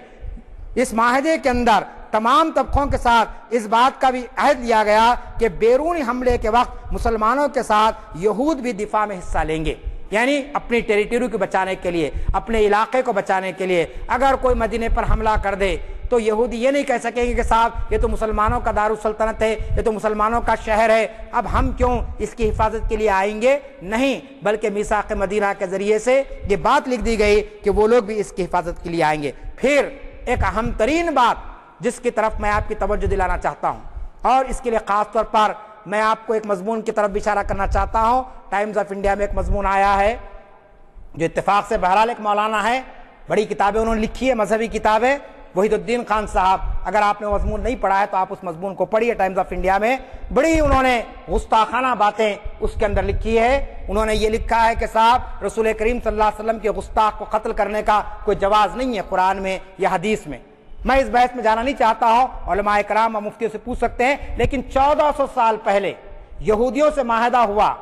اس معاہدے کے اندر تمام طبقوں کے ساتھ اس بات کا بھی عہد لیا گیا کہ بیرونی حملے کے وقت مسلمانوں کے ساتھ یہود بھی دفاع میں حصہ لیں گے، یعنی اپنی ٹیریٹری کو بچانے کے لیے، اپنے علاقے کو بچانے کے لیے۔ اگر کوئی مدینے پر حملہ کر دے تو یہودی یہ نہیں کہہ سکیں گے کہ صاحب یہ تو مسلمانوں کا دارالسلطنت ہے، یہ تو مسلمانوں کا شہر ہے، اب ہم کیوں اس کی حفاظت کے لیے آئیں گے؟ نہیں، بلکہ میثاق مدینہ کے ذریعے سے یہ بات لکھ دی گئی کہ وہ لوگ بھی اس کی حفاظت کے لیے آئیں گے۔ پھر ایک اہم ترین بات جس کی طرف میں آپ کی توجہ دلانا چاہتا ہوں، اور اس کے لیے خاص طور پر میں آپ کو ایک مضمون کی طرف بھی اشارہ کرنا چاہتا ہوں۔ ٹائمز آف انڈیا میں ایک مضمون آیا ہے جو اتفاق سے بہرحال ایک مولانا ہے، بڑی کتابیں انہوں نے لکھی ہے، مذہبی کتابیں، وحید الدین خان صاحب۔ اگر آپ نے مضمون نہیں پڑھا ہے تو آپ اس مضمون کو پڑھیے۔ ٹائمز آف انڈیا میں بڑی انہوں نے گستاخانہ باتیں اس کے اندر لکھی ہے۔ انہوں نے یہ لکھا ہے کہ صاحب رسول کریم صلی اللہ علیہ وسلم کے گستاخ کو قتل کرنے کا کوئی جواز نہیں ہے قرآن میں یا حدیث میں۔ میں اس بحث میں جانا نہیں چاہتا ہوں، علماء کرام اور مفتیوں سے پوچھ سکتے ہیں، لیکن 1400 سال پہلے یہودیوں سے معاہدہ ہوا،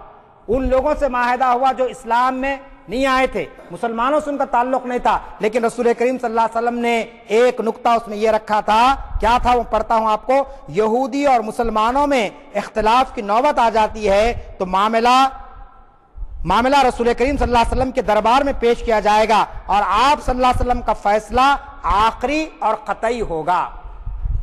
ان لوگوں سے معاہدہ ہوا جو اسلام میں نہیں آئے تھے، مسلمانوں سے ان کا تعلق نہیں تھا، لیکن رسول کریم صلی اللہ علیہ وسلم نے ایک نقطہ اس میں یہ رکھا تھا، کیا تھا وہ پڑھتا ہوں آپ کو، یہودی اور مسلمانوں میں اختلاف کی نوبت آ جاتی ہے تو معاملہ رسول کریم صلی اللہ علیہ وسلم کے دربار میں پیش کیا جائے گا اور آپ صلی اللہ علیہ وسلم کا فیصلہ آخری اور قطعی ہوگا۔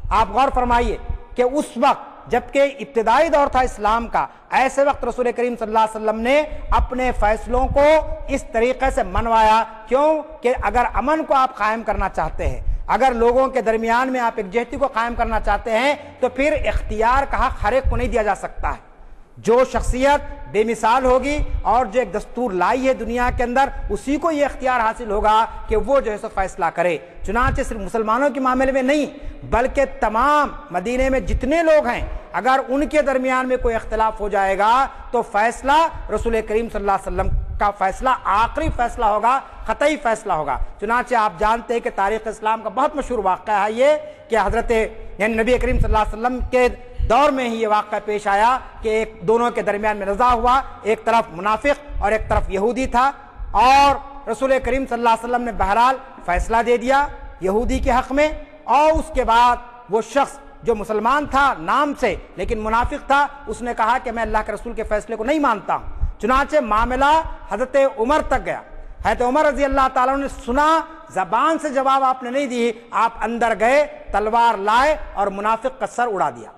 آپ غور فرمائیے کہ اس وقت جبکہ ابتدائی دور تھا اسلام کا، ایسے وقت رسول کریم صلی اللہ علیہ وسلم نے اپنے فیصلوں کو اس طریقے سے منوایا، کیوں کہ اگر امن کو آپ قائم کرنا چاہتے ہیں، اگر لوگوں کے درمیان میں آپ یکجہتی کو قائم کرنا چاہتے ہیں تو پھر اختیار کا حق ہر ایک کو نہیں دیا جا سکتا ہے۔ جو شخصیت بے مثال ہوگی اور جو ایک دستور لائی ہے دنیا کے اندر، اسی کو یہ اختیار حاصل ہوگا کہ وہ جو ہے سو فیصلہ کرے۔ چنانچہ صرف مسلمانوں کے معاملے میں نہیں بلکہ تمام مدینے میں جتنے لوگ ہیں، اگر ان کے درمیان میں کوئی اختلاف ہو جائے گا تو فیصلہ رسول کریم صلی اللہ علیہ وسلم کا فیصلہ آخری فیصلہ ہوگا، قطعی فیصلہ ہوگا۔ چنانچہ آپ جانتے ہیں کہ تاریخ اسلام کا بہت مشہور واقعہ ہے یہ کہ حضرت یعنی نبی کریم صلی اللہ علیہ وسلم کے دور میں ہی یہ واقعہ پیش آیا کہ ایک دونوں کے درمیان میں نزاع ہوا، ایک طرف منافق اور ایک طرف یہودی تھا، اور رسول کریم صلی اللہ علیہ وسلم نے بہرحال فیصلہ دے دیا یہودی کے حق میں، اور اس کے بعد وہ شخص جو مسلمان تھا نام سے لیکن منافق تھا، اس نے کہا کہ میں اللہ کے رسول کے فیصلے کو نہیں مانتا ہوں۔ چنانچہ معاملہ حضرت عمر تک گیا، حضرت عمر رضی اللہ تعالیٰ نے سنا، زبان سے جواب آپ نے نہیں دی، آپ اندر گئے، تلوار لائے اور منافق کا سر اڑا دیا،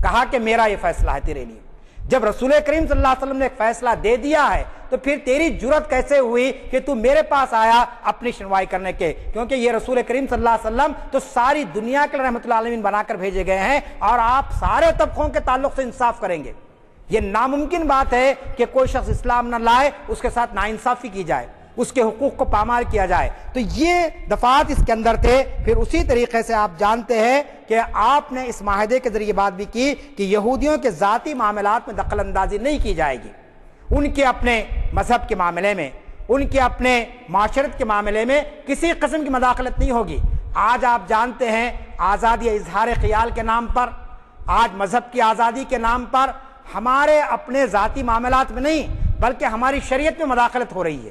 کہا کہ میرا یہ فیصلہ ہے تیرے لیے۔ جب رسول کریم صلی اللہ علیہ وسلم نے ایک فیصلہ دے دیا ہے تو پھر تیری جرت کیسے ہوئی کہ تو میرے پاس آیا اپنی سنوائی کرنے کے؟ کیونکہ یہ رسول کریم صلی اللہ علیہ وسلم تو ساری دنیا کے لیے رحمت اللہ عالمین بنا کر بھیجے گئے ہیں، اور آپ سارے طبقوں کے تعلق سے انصاف کریں گے۔ یہ ناممکن بات ہے کہ کوئی شخص اسلام نہ لائے اس کے ساتھ ناانصافی کی جائے، اس کے حقوق کو پامال کیا جائے۔ تو یہ دفعات اس کے اندر تھے۔ پھر اسی طریقے سے آپ جانتے ہیں کہ آپ نے اس معاہدے کے ذریعے بات بھی کی کہ یہودیوں کے ذاتی معاملات میں دخل اندازی نہیں کی جائے گی، ان کے اپنے مذہب کے معاملے میں، ان کے اپنے معاشرت کے معاملے میں کسی قسم کی مداخلت نہیں ہوگی۔ آج آپ جانتے ہیں آزادی اظہار خیال کے نام پر، آج مذہب کی آزادی کے نام پر ہمارے اپنے ذاتی معاملات میں نہیں بلکہ ہماری شریعت میں مداخلت ہو رہی ہے،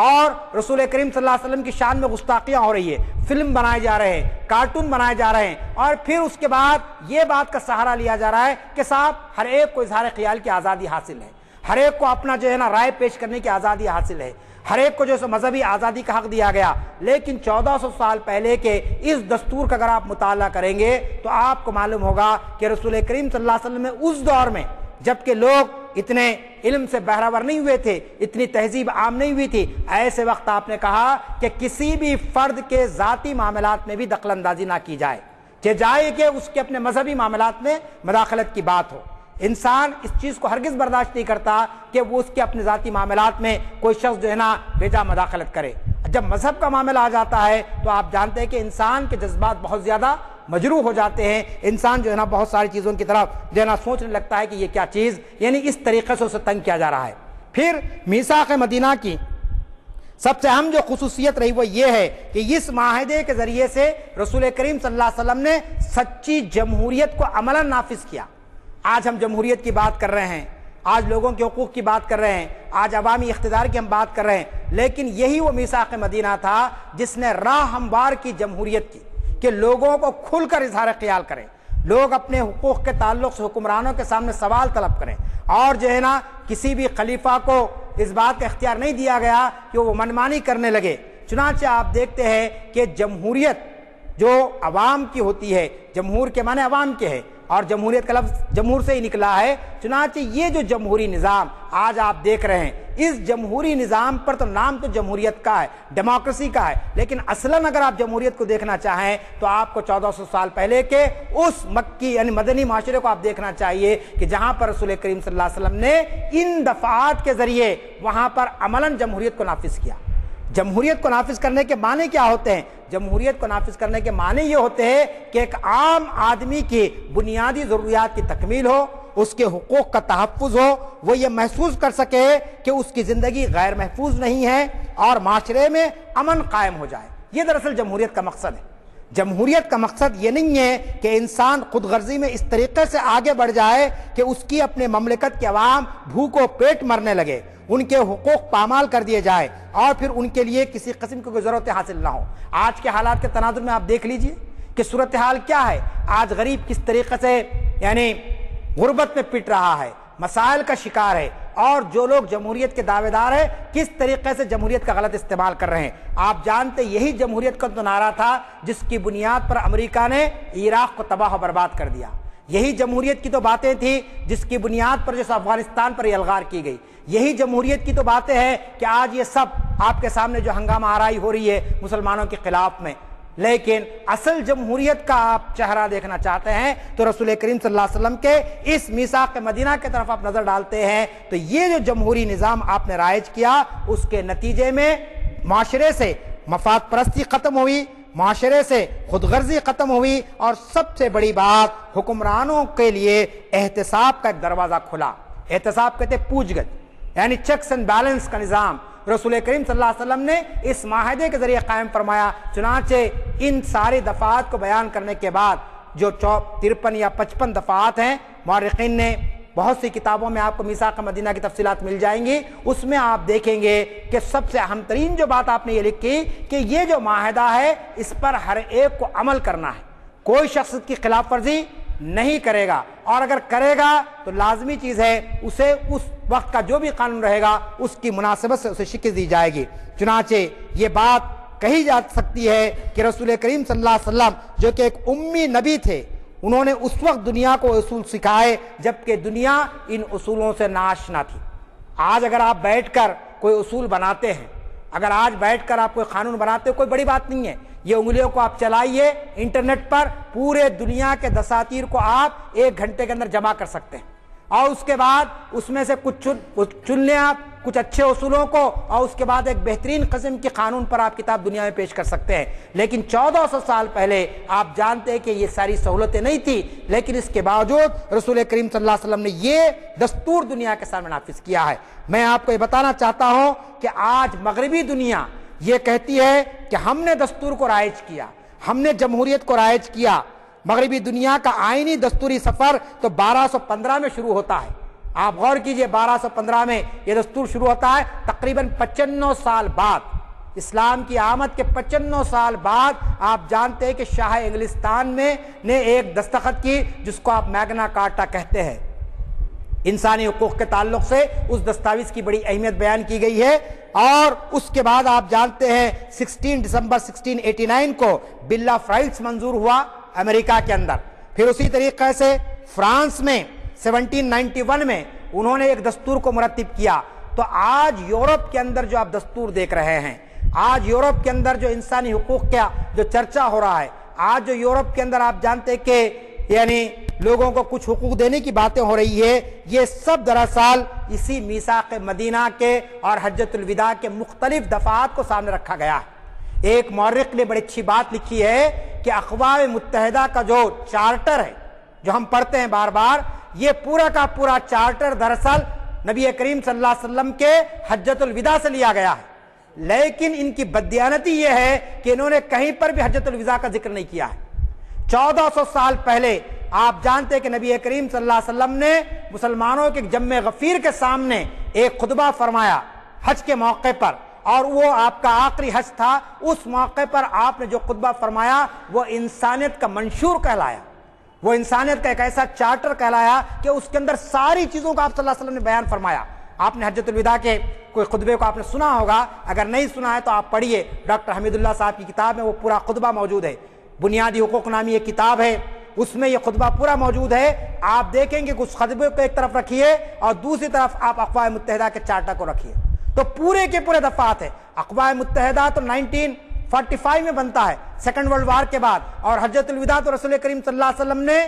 اور رسول کریم صلی اللہ علیہ وسلم کی شان میں گستاخیاں ہو رہی ہے، فلم بنائے جا رہے ہیں، کارٹون بنائے جا رہے ہیں، اور پھر اس کے بعد یہ بات کا سہارا لیا جا رہا ہے کہ صاحب ہر ایک کو اظہار خیال کی آزادی حاصل ہے، ہر ایک کو اپنا جو ہے نا رائے پیش کرنے کی آزادی حاصل ہے، ہر ایک کو جو ہے مذہبی آزادی کا حق دیا گیا۔ لیکن 1400 سال پہلے کے اس دستور کا اگر آپ مطالعہ کریں گے تو آپ کو معلوم ہوگا کہ رسول کریم صلی اللہ علیہ وسلم میں اس دور میں جبکہ لوگ اتنے علم سے بہراور نہیں ہوئے تھے، اتنی تہذیب عام نہیں ہوئی تھی، ایسے وقت آپ نے کہا کہ کسی بھی فرد کے ذاتی معاملات میں بھی دخل اندازی نہ کی جائے، کہ جائے کہ اس کے اپنے مذہبی معاملات میں مداخلت کی بات ہو۔ انسان اس چیز کو ہرگز برداشت نہیں کرتا کہ وہ اس کے اپنے ذاتی معاملات میں کوئی شخص جو ہے نا بیجا مداخلت کرے۔ جب مذہب کا معاملہ آ جاتا ہے تو آپ جانتے ہیں کہ انسان کے جذبات بہت زیادہ مجروح ہو جاتے ہیں، انسان جو ہے نا بہت ساری چیزوں کی طرف جو ہے نا سوچنے لگتا ہے کہ یہ کیا چیز، یعنی اس طریقے سے اسے تنگ کیا جا رہا ہے۔ پھر میثاق مدینہ کی سب سے اہم جو خصوصیت رہی وہ یہ ہے کہ اس معاہدے کے ذریعے سے رسول کریم صلی اللہ علیہ وسلم نے سچی جمہوریت کو عملاً نافذ کیا۔ آج ہم جمہوریت کی بات کر رہے ہیں، آج لوگوں کے حقوق کی بات کر رہے ہیں، آج عوامی اقتدار کی ہم بات کر رہے ہیں، لیکن یہی وہ میثاق مدینہ تھا جس نے راہ ہموار کی جمہوریت کی کہ لوگوں کو کھل کر اظہار خیال کریں، لوگ اپنے حقوق کے تعلق سے حکمرانوں کے سامنے سوال طلب کریں، اور جو ہے نا کسی بھی خلیفہ کو اس بات کا اختیار نہیں دیا گیا کہ وہ منمانی کرنے لگے۔ چنانچہ آپ دیکھتے ہیں کہ جمہوریت جو عوام کی ہوتی ہے، جمہور کے معنی عوام کے ہے، اور جمہوریت کا لفظ جمہور سے ہی نکلا ہے، چنانچہ یہ جو جمہوری نظام آج آپ دیکھ رہے ہیں، اس جمہوری نظام پر تو نام تو جمہوریت کا ہے، ڈیموکریسی کا ہے، لیکن اصلاً اگر آپ جمہوریت کو دیکھنا چاہیں تو آپ کو 1400 سال پہلے کے اس مکی یعنی مدنی معاشرے کو آپ دیکھنا چاہیے کہ جہاں پر رسول کریم صلی اللہ علیہ وسلم نے ان دفعات کے ذریعے وہاں پر عملاً جمہوریت کو نافذ کیا۔ جمہوریت کو نافذ کرنے کے معنی کیا ہوتے ہیں؟ جمہوریت کو نافذ کرنے کے معنی یہ ہوتے ہیں کہ ایک عام آدمی کی بنیادی ضروریات کی تکمیل ہو، اس کے حقوق کا تحفظ ہو، وہ یہ محسوس کر سکے کہ اس کی زندگی غیر محفوظ نہیں ہے، اور معاشرے میں امن قائم ہو جائے۔ یہ دراصل جمہوریت کا مقصد ہے۔ جمہوریت کا مقصد یہ نہیں ہے کہ انسان خود غرضی میں اس طریقے سے آگے بڑھ جائے کہ اس کی اپنے مملکت کے عوام بھوک و پیٹ مرنے لگے، ان کے حقوق پامال کر دیے جائے، اور پھر ان کے لیے کسی قسم کی کوئی ضرورت حاصل نہ ہو۔ آج کے حالات کے تناظر میں آپ دیکھ لیجئے کہ صورتحال کیا ہے۔ آج غریب کس طریقے سے یعنی غربت میں پٹ رہا ہے، مسائل کا شکار ہے، اور جو لوگ جمہوریت کے دعوے دار ہیں کس طریقے سے جمہوریت کا غلط استعمال کر رہے ہیں۔ آپ جانتے یہی جمہوریت کا تو نعرہ تھا جس کی بنیاد پر امریکہ نے عراق کو تباہ و برباد کر دیا۔ یہی جمہوریت کی تو باتیں تھیں جس کی بنیاد پر جیسے افغانستان پر الغار کی گئی۔ یہی جمہوریت کی تو باتیں ہیں کہ آج یہ سب آپ کے سامنے جو ہنگامہ آرائی ہو رہی ہے مسلمانوں کے خلاف میں۔ لیکن اصل جمہوریت کا آپ چہرہ دیکھنا چاہتے ہیں تو رسول کریم صلی اللہ علیہ وسلم کے اس میثاق مدینہ کی طرف آپ نظر ڈالتے ہیں تو یہ جو جمہوری نظام آپ نے رائج کیا، اس کے نتیجے میں معاشرے سے مفاد پرستی ختم ہوئی، معاشرے سے خود غرضی ختم ہوئی، اور سب سے بڑی بات حکمرانوں کے لیے احتساب کا ایک دروازہ کھلا۔ احتساب کہتے ہیں پوچھ گچھ، یعنی چیکس اینڈ بیلنس کا نظام رسول کریم صلی اللہ علیہ وسلم نے اس معاہدے کے ذریعے قائم فرمایا۔ چنانچہ ان ساری دفعات کو بیان کرنے کے بعد جو 53 یا 55 دفعات ہیں، مورخین نے بہت سی کتابوں میں آپ کو میثاق مدینہ کی تفصیلات مل جائیں گی، اس میں آپ دیکھیں گے کہ سب سے اہم ترین جو بات آپ نے یہ لکھی کہ یہ جو معاہدہ ہے اس پر ہر ایک کو عمل کرنا ہے، کوئی شخص کی خلاف ورزی نہیں کرے گا، اور اگر کرے گا تو لازمی چیز ہے اسے اس وقت کا جو بھی قانون رہے گا اس کی مناسبت سے اسے شکست دی جائے گی۔ چنانچہ یہ بات کہی جا سکتی ہے کہ رسول کریم صلی اللہ علیہ وسلم جو کہ ایک امی نبی تھے، انہوں نے اس وقت دنیا کو اصول سکھائے جبکہ دنیا ان اصولوں سے ناآشنا تھی۔ آج اگر آپ بیٹھ کر کوئی اصول بناتے ہیں، اگر آج بیٹھ کر آپ کوئی قانون بناتے ہو، کوئی بڑی بات نہیں ہے، یہ انگلیوں کو آپ چلائیے انٹرنیٹ پر، پورے دنیا کے دساتیر کو آپ 1 گھنٹے کے اندر جمع کر سکتے ہیں، اور اس کے بعد اس میں سے کچھ چن لیں آپ کچھ اچھے اصولوں کو، اور اس کے بعد ایک بہترین قسم کے قانون پر آپ کتاب دنیا میں پیش کر سکتے ہیں۔ لیکن 1400 سال پہلے آپ جانتے ہیں کہ یہ ساری سہولتیں نہیں تھی، لیکن اس کے باوجود رسول کریم صلی اللہ علیہ وسلم نے یہ دستور دنیا کے سامنے نافذ کیا ہے۔ میں آپ کو یہ بتانا چاہتا ہوں کہ آج مغربی دنیا یہ کہتی ہے کہ ہم نے دستور کو رائج کیا، ہم نے جمہوریت کو رائج کیا۔ مغربی دنیا کا آئینی دستوری سفر تو 1215 میں شروع ہوتا ہے۔ آپ غور کیجئے، 1215 میں یہ دستور شروع ہوتا ہے، تقریباً 95 سال بعد، اسلام کی آمد کے 95 سال بعد آپ جانتے ہیں کہ شاہ انگلستان میں نے ایک دستخط کی جس کو آپ میگنا کارٹا کہتے ہیں۔ انسانی حقوق کے تعلق سے اس دستاویز کی بڑی اہمیت بیان کی گئی ہے، اور اس کے بعد آپ جانتے ہیں 16 دسمبر 1689 کو بل آف رائٹس منظور ہوا امریکہ کے اندر۔ پھر اسی طریقے سے فرانس میں 1791 میں انہوں نے ایک دستور کو مرتب کیا۔ تو آج یورپ کے اندر جو آپ دستور دیکھ رہے ہیں، آج یورپ کے اندر جو انسانی حقوق کا جو چرچا ہو رہا ہے، آج جو یورپ کے اندر آپ جانتے کہ یعنی لوگوں کو کچھ حقوق دینے کی باتیں ہو رہی ہے، یہ سب دراصل اسی میثاق مدینہ کے اور حجۃ الوداع کے مختلف دفعات کو سامنے رکھا گیا ہے۔ ایک مورخ نے بڑی اچھی بات لکھی ہے کہ اقوام متحدہ کا جو چارٹر ہے جو ہم پڑھتے ہیں بار بار، یہ پورا کا پورا چارٹر دراصل نبی کریم صلی اللہ علیہ وسلم کے حجۃ الوداع سے لیا گیا ہے، لیکن ان کی بددیانتی یہ ہے کہ انہوں نے کہیں پر بھی حجۃ الوداع کا ذکر نہیں کیا ہے۔ 1400 سال پہلے آپ جانتے ہیں کہ نبی کریم صلی اللہ علیہ وسلم نے مسلمانوں کے جمع غفیر کے سامنے ایک خطبہ فرمایا حج کے موقع پر، اور وہ آپ کا آخری حج تھا۔ اس موقع پر آپ نے جو خطبہ فرمایا وہ انسانیت کا منشور کہلایا، وہ انسانیت کا ایک ایسا چارٹر کہلایا کہ اس کے اندر ساری چیزوں کو آپ صلی اللہ علیہ وسلم نے بیان فرمایا۔ آپ نے حجۃ الوداع کے کوئی خطبے کو آپ نے سنا ہوگا، اگر نہیں سنا ہے تو آپ پڑھیے، ڈاکٹر حمید اللہ صاحب کی کتاب میں وہ پورا خطبہ موجود ہے، بنیادی حقوق نامی ایک کتاب ہے، اس میں یہ خطبہ پورا موجود ہے۔ آپ دیکھیں گے کہ اس خطبے کو ایک طرف رکھیے اور دوسری طرف آپ اقوام متحدہ کے چارٹر کو رکھیے، تو پورے کے پورے دفعات ہیں۔ اقوام متحدہ تو 1945 میں بنتا ہے، سیکنڈ ورلڈ وار کے بعد، اور حجۃ الوداع تو رسول کریم صلی اللہ علیہ وسلم نے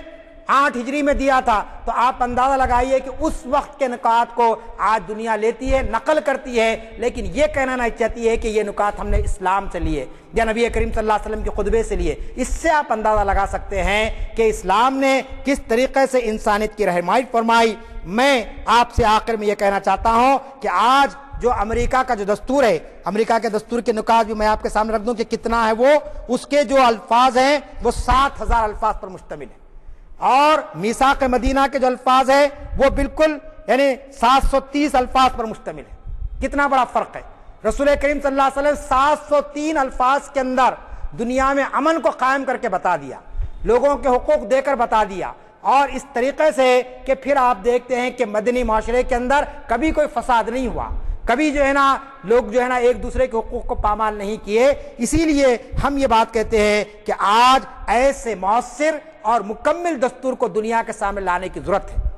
8 ہجری میں دیا تھا، تو آپ اندازہ لگائیے کہ اس وقت کے نکات کو آج دنیا لیتی ہے، نقل کرتی ہے، لیکن یہ کہنا نہیں چاہتی ہے کہ یہ نکات ہم نے اسلام سے لیے یا نبی کریم صلی اللہ علیہ وسلم کے خطبے سے لیے۔ اس سے آپ اندازہ لگا سکتے ہیں کہ اسلام نے کس طریقے سے انسانیت کی رہنمائی فرمائی۔ میں آپ سے آخر میں یہ کہنا چاہتا ہوں کہ آج جو امریکہ کا جو دستور ہے، امریکہ کے دستور کے نکات بھی میں آپ کے سامنے رکھ دوں کہ کتنا ہے وہ، اس کے جو الفاظ ہیں وہ 7000 الفاظ پر مشتمل ہے، اور میثاق مدینہ کے جو الفاظ ہیں وہ بالکل یعنی 730 الفاظ پر مشتمل ہے۔ کتنا بڑا فرق ہے۔ رسول کریم صلی اللہ علیہ وسلم 703 الفاظ کے اندر دنیا میں امن کو قائم کر کے بتا دیا، لوگوں کے حقوق دے کر بتا دیا، اور اس طریقے سے کہ پھر آپ دیکھتے ہیں کہ مدنی معاشرے کے اندر کبھی کوئی فساد نہیں ہوا، کبھی جو ہے نا لوگ جو ہے نا ایک دوسرے کے حقوق کو پامال نہیں کیے۔ اسی لیے ہم یہ بات کہتے ہیں کہ آج ایسے مؤثر اور مکمل دستور کو دنیا کے سامنے لانے کی ضرورت ہے۔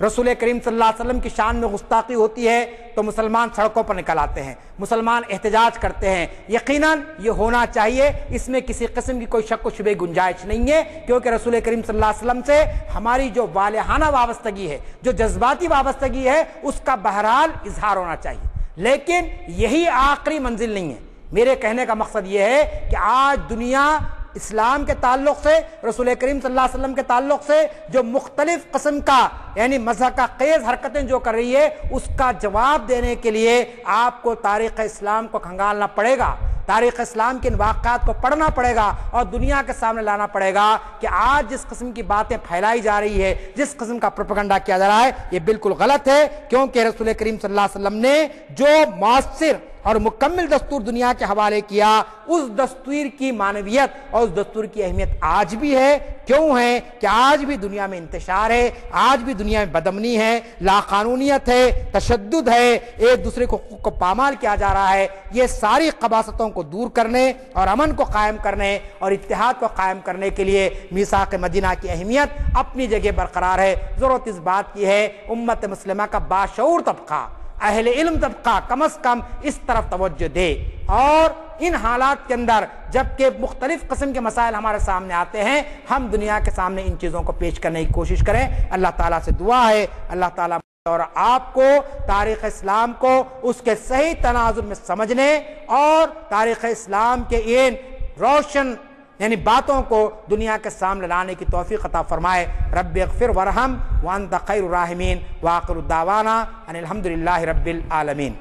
رسول کریم صلی اللہ علیہ وسلم کی شان میں گستاخی ہوتی ہے تو مسلمان سڑکوں پر نکل آتے ہیں، مسلمان احتجاج کرتے ہیں۔ یقیناً یہ ہونا چاہیے، اس میں کسی قسم کی کوئی شک و شبہ گنجائش نہیں ہے، کیونکہ رسول کریم صلی اللہ علیہ وسلم سے ہماری جو والہانہ وابستگی ہے، جو جذباتی وابستگی ہے، اس کا بہرحال اظہار ہونا چاہیے، لیکن یہی آخری منزل نہیں ہے۔ میرے کہنے کا مقصد یہ ہے کہ آج دنیا اسلام کے تعلق سے، رسول کریم صلی اللہ علیہ وسلم کے تعلق سے جو مختلف قسم کا یعنی مذہب کا خیز حرکتیں جو کر رہی ہے، اس کا جواب دینے کے لیے آپ کو تاریخ اسلام کو کھنگالنا پڑے گا، تاریخ اسلام کے ان واقعات کو پڑھنا پڑے گا اور دنیا کے سامنے لانا پڑے گا کہ آج جس قسم کی باتیں پھیلائی جا رہی ہے، جس قسم کا پروپیگنڈا کیا جا رہا ہے، یہ بالکل غلط ہے، کیونکہ رسول کریم صلی اللہ علیہ وسلم نے جو مؤثر اور مکمل دستور دنیا کے حوالے کیا، اس دستور کی معنویت اور اس دستور کی اہمیت آج بھی ہے۔ کیوں ہے کہ آج بھی دنیا میں انتشار ہے، آج بھی دنیا میں بدامنی ہے، لاقانونیت ہے، تشدد ہے، ایک دوسرے کو حقوق کو پامال کیا جا رہا ہے۔ یہ ساری قباستوں کو دور کرنے اور امن کو قائم کرنے اور اتحاد کو قائم کرنے کے لیے میثاق مدینہ کی اہمیت اپنی جگہ برقرار ہے۔ ضرورت اس بات کی ہے امت مسلمہ کا باشعور طبقہ، اہل علم طبقہ کم از کم اس طرف توجہ دے، اور ان حالات کے اندر جبکہ مختلف قسم کے مسائل ہمارے سامنے آتے ہیں، ہم دنیا کے سامنے ان چیزوں کو پیش کرنے کی کوشش کریں۔ اللہ تعالیٰ سے دعا ہے اللہ تعالیٰ اور آپ کو تاریخ اسلام کو اس کے صحیح تناظر میں سمجھنے اور تاریخ اسلام کے ان روشن یعنی باتوں کو دنیا کے سامنے لانے کی توفیق عطا فرمائے۔ رب اغفر ورحم وانت خیر الراحمین، وآخر الدعوانا ان الحمدللہ رب العالمین۔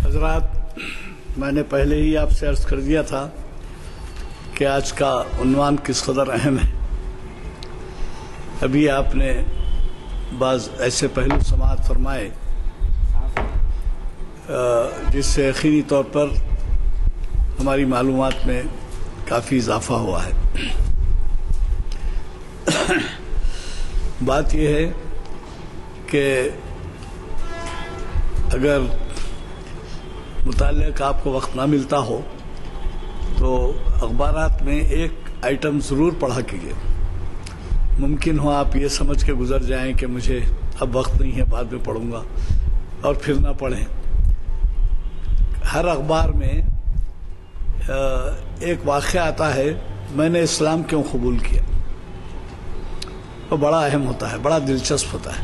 حضرات، میں نے پہلے ہی آپ سے عرض کر دیا تھا کہ آج کا عنوان کس قدر اہم ہے۔ ابھی آپ نے بعض ایسے پہلو سماعت فرمائے جس سے یقینی طور پر ہماری معلومات میں کافی اضافہ ہوا ہے۔ بات یہ ہے کہ اگر مطالعہ کا آپ کو وقت نہ ملتا ہو تو اخبارات میں ایک آئٹم ضرور پڑھا کیجیے۔ ممکن ہو آپ یہ سمجھ کے گزر جائیں کہ مجھے اب وقت نہیں ہے، بعد میں پڑھوں گا، اور پھر نہ پڑھیں۔ ہر اخبار میں ایک واقعہ آتا ہے، میں نے اسلام کیوں قبول کیا۔ وہ بڑا اہم ہوتا ہے، بڑا دلچسپ ہوتا ہے،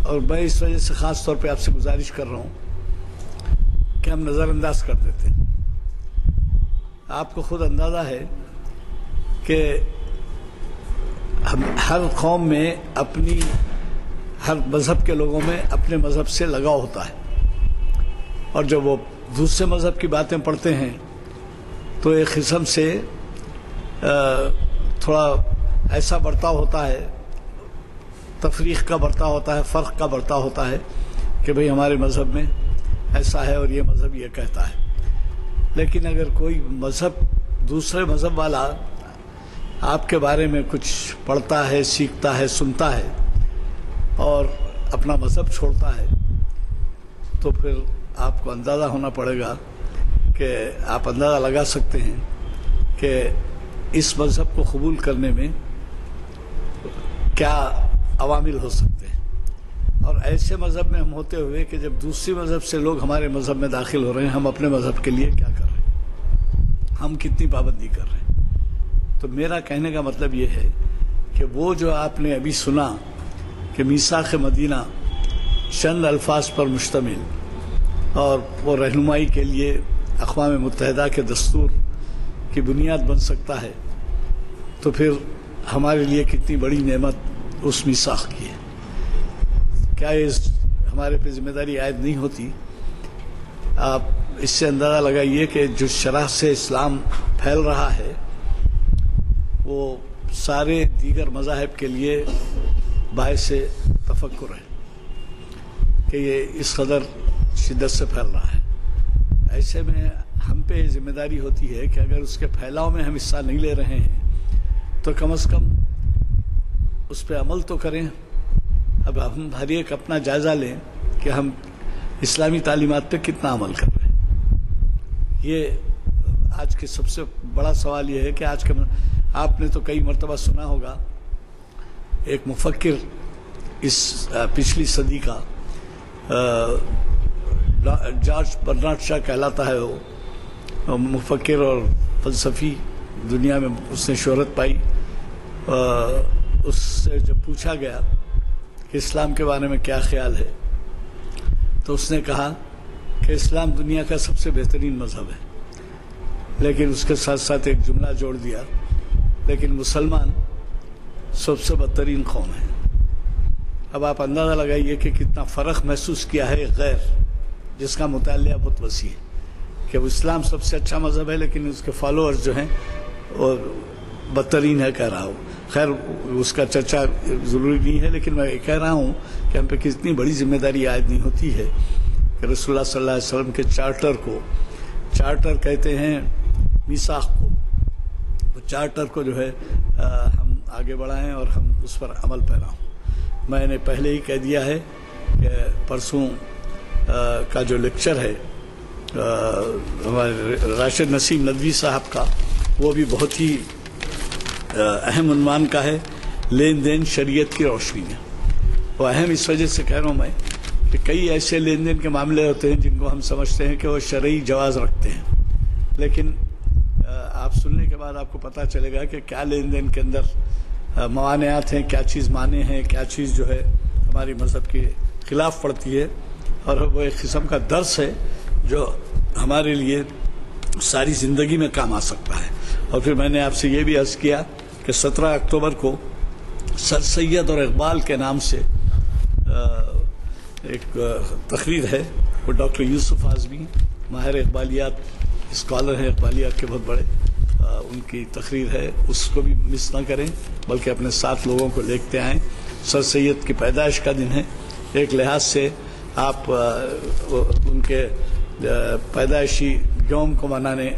اور میں اس وجہ سے خاص طور پہ آپ سے گزارش کر رہا ہوں کہ ہم نظر انداز کر دیتے ہیں۔ آپ کو خود اندازہ ہے کہ ہر قوم میں اپنی، ہر مذہب کے لوگوں میں اپنے مذہب سے لگاؤ ہوتا ہے، اور جب وہ دوسرے مذہب کی باتیں پڑھتے ہیں تو ایک قسم سے تھوڑا ایسا برتاؤ ہوتا ہے، تفریق کا برتاؤ ہوتا ہے، فرق کا برتاؤ ہوتا ہے کہ بھئی ہمارے مذہب میں ایسا ہے اور یہ مذہب یہ کہتا ہے۔ لیکن اگر کوئی مذہب، دوسرے مذہب والا آپ کے بارے میں کچھ پڑھتا ہے، سیکھتا ہے، سنتا ہے اور اپنا مذہب چھوڑتا ہے، تو پھر آپ کو اندازہ ہونا پڑے گا کہ آپ اندازہ لگا سکتے ہیں کہ اس مذہب کو قبول کرنے میں کیا عوامل ہو سکتے ہیں۔ اور ایسے مذہب میں ہم ہوتے ہوئے کہ جب دوسری مذہب سے لوگ ہمارے مذہب میں داخل ہو رہے ہیں، ہم اپنے مذہب کے لیے کیا کر رہے ہیں، ہم کتنی پابندی کر رہے ہیں۔ تو میرا کہنے کا مطلب یہ ہے کہ وہ جو آپ نے ابھی سنا کہ میثاق مدینہ چند الفاظ پر مشتمل، اور وہ رہنمائی کے لیے اقوام متحدہ کے دستور کی بنیاد بن سکتا ہے، تو پھر ہمارے لیے کتنی بڑی نعمت اس میثاق کی ہے۔ کیا یہ ہمارے پہ ذمہ داری عائد نہیں ہوتی؟ آپ اس سے اندازہ لگائیے کہ جو شرح سے اسلام پھیل رہا ہے وہ سارے دیگر مذاہب کے لیے باعث تفکر ہے کہ یہ اس قدر شدت سے پھیل رہا ہے۔ ایسے میں ہم پہ یہ ذمہ داری ہوتی ہے کہ اگر اس کے پھیلاؤ میں ہم حصہ نہیں لے رہے ہیں تو کم از کم اس پہ عمل تو کریں۔ اب ہم ہر ایک اپنا جائزہ لیں کہ ہم اسلامی تعلیمات پہ کتنا عمل کر رہے ہیں۔ یہ آج کے سب سے بڑا سوال یہ ہے کہ آج کے آپ نے تو کئی مرتبہ سنا ہوگا، ایک مفکر اس پچھلی صدی کا جارج برنارڈ شاہ کہلاتا ہے، وہ مفکر اور فلسفی، دنیا میں اس نے شہرت پائی۔ اس سے جب پوچھا گیا کہ اسلام کے بارے میں کیا خیال ہے تو اس نے کہا کہ اسلام دنیا کا سب سے بہترین مذہب ہے، لیکن اس کے ساتھ ساتھ ایک جملہ جوڑ دیا، لیکن مسلمان سب سے بدترین قوم ہے۔ اب آپ اندازہ لگائیے کہ کتنا فرق محسوس کیا ہے غیر، جس کا مطالعہ بہت وسیع ہے، کہ وہ اسلام سب سے اچھا مذہب ہے لیکن اس کے فالوورز جو ہیں وہ بدترین ہے کہہ رہا ہوں۔ خیر اس کا چرچا ضروری نہیں ہے، لیکن میں یہ کہہ رہا ہوں کہ ہم پہ کتنی بڑی ذمہ داری عائد نہیں ہوتی ہے کہ رسول اللہ صلی اللہ علیہ وسلم کے چارٹر کہتے ہیں میثاق کو، وہ چارٹر کو جو ہے ہم آگے بڑھائیں اور ہم اس پر عمل پیرا ہوں۔ میں نے پہلے ہی کہہ دیا ہے کہ پرسوں کا جو لیکچر ہے ہمارے راشد نسیم ندوی صاحب کا، وہ بھی بہت ہی اہم عنوان کا ہے، لین دین شریعت کی روشنی میں۔ وہ اہم اس وجہ سے کہہ رہا ہوں میں کہ کئی ایسے لین دین کے معاملے ہوتے ہیں جن کو ہم سمجھتے ہیں کہ وہ شرعی جواز رکھتے ہیں، لیکن آپ سننے کے بعد آپ کو پتہ چلے گا کہ کیا لین دین کے اندر موانعات ہیں، کیا چیز مانے ہیں، کیا چیز جو ہے ہماری مذہب کے خلاف پڑتی ہے، اور وہ ایک قسم کا درس ہے جو ہمارے لیے ساری زندگی میں کام آ سکتا ہے۔ اور پھر میں نے آپ سے یہ بھی عرض کیا کہ 17 اکتوبر کو سر سید اور اقبال کے نام سے ایک تقریر ہے، وہ ڈاکٹر یوسف اعظمی ماہر اقبالیات، اسکالر ہیں اقبالیات کے بہت بڑے، ان کی تقریر ہے، اس کو بھی مس نہ کریں بلکہ اپنے ساتھ لوگوں کو لکھتے آئیں۔ سر سید کی پیدائش کا دن ہے، ایک لحاظ سے آپ ان کے پیدائشی یوم کو منانے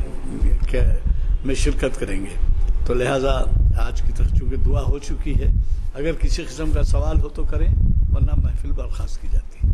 میں شرکت کریں گے، تو لہٰذا آج کی تک چونکہ دعا ہو چکی ہے، اگر کسی قسم کا سوال ہو تو کریں، ورنہ محفل برخاست کی جاتی ہے۔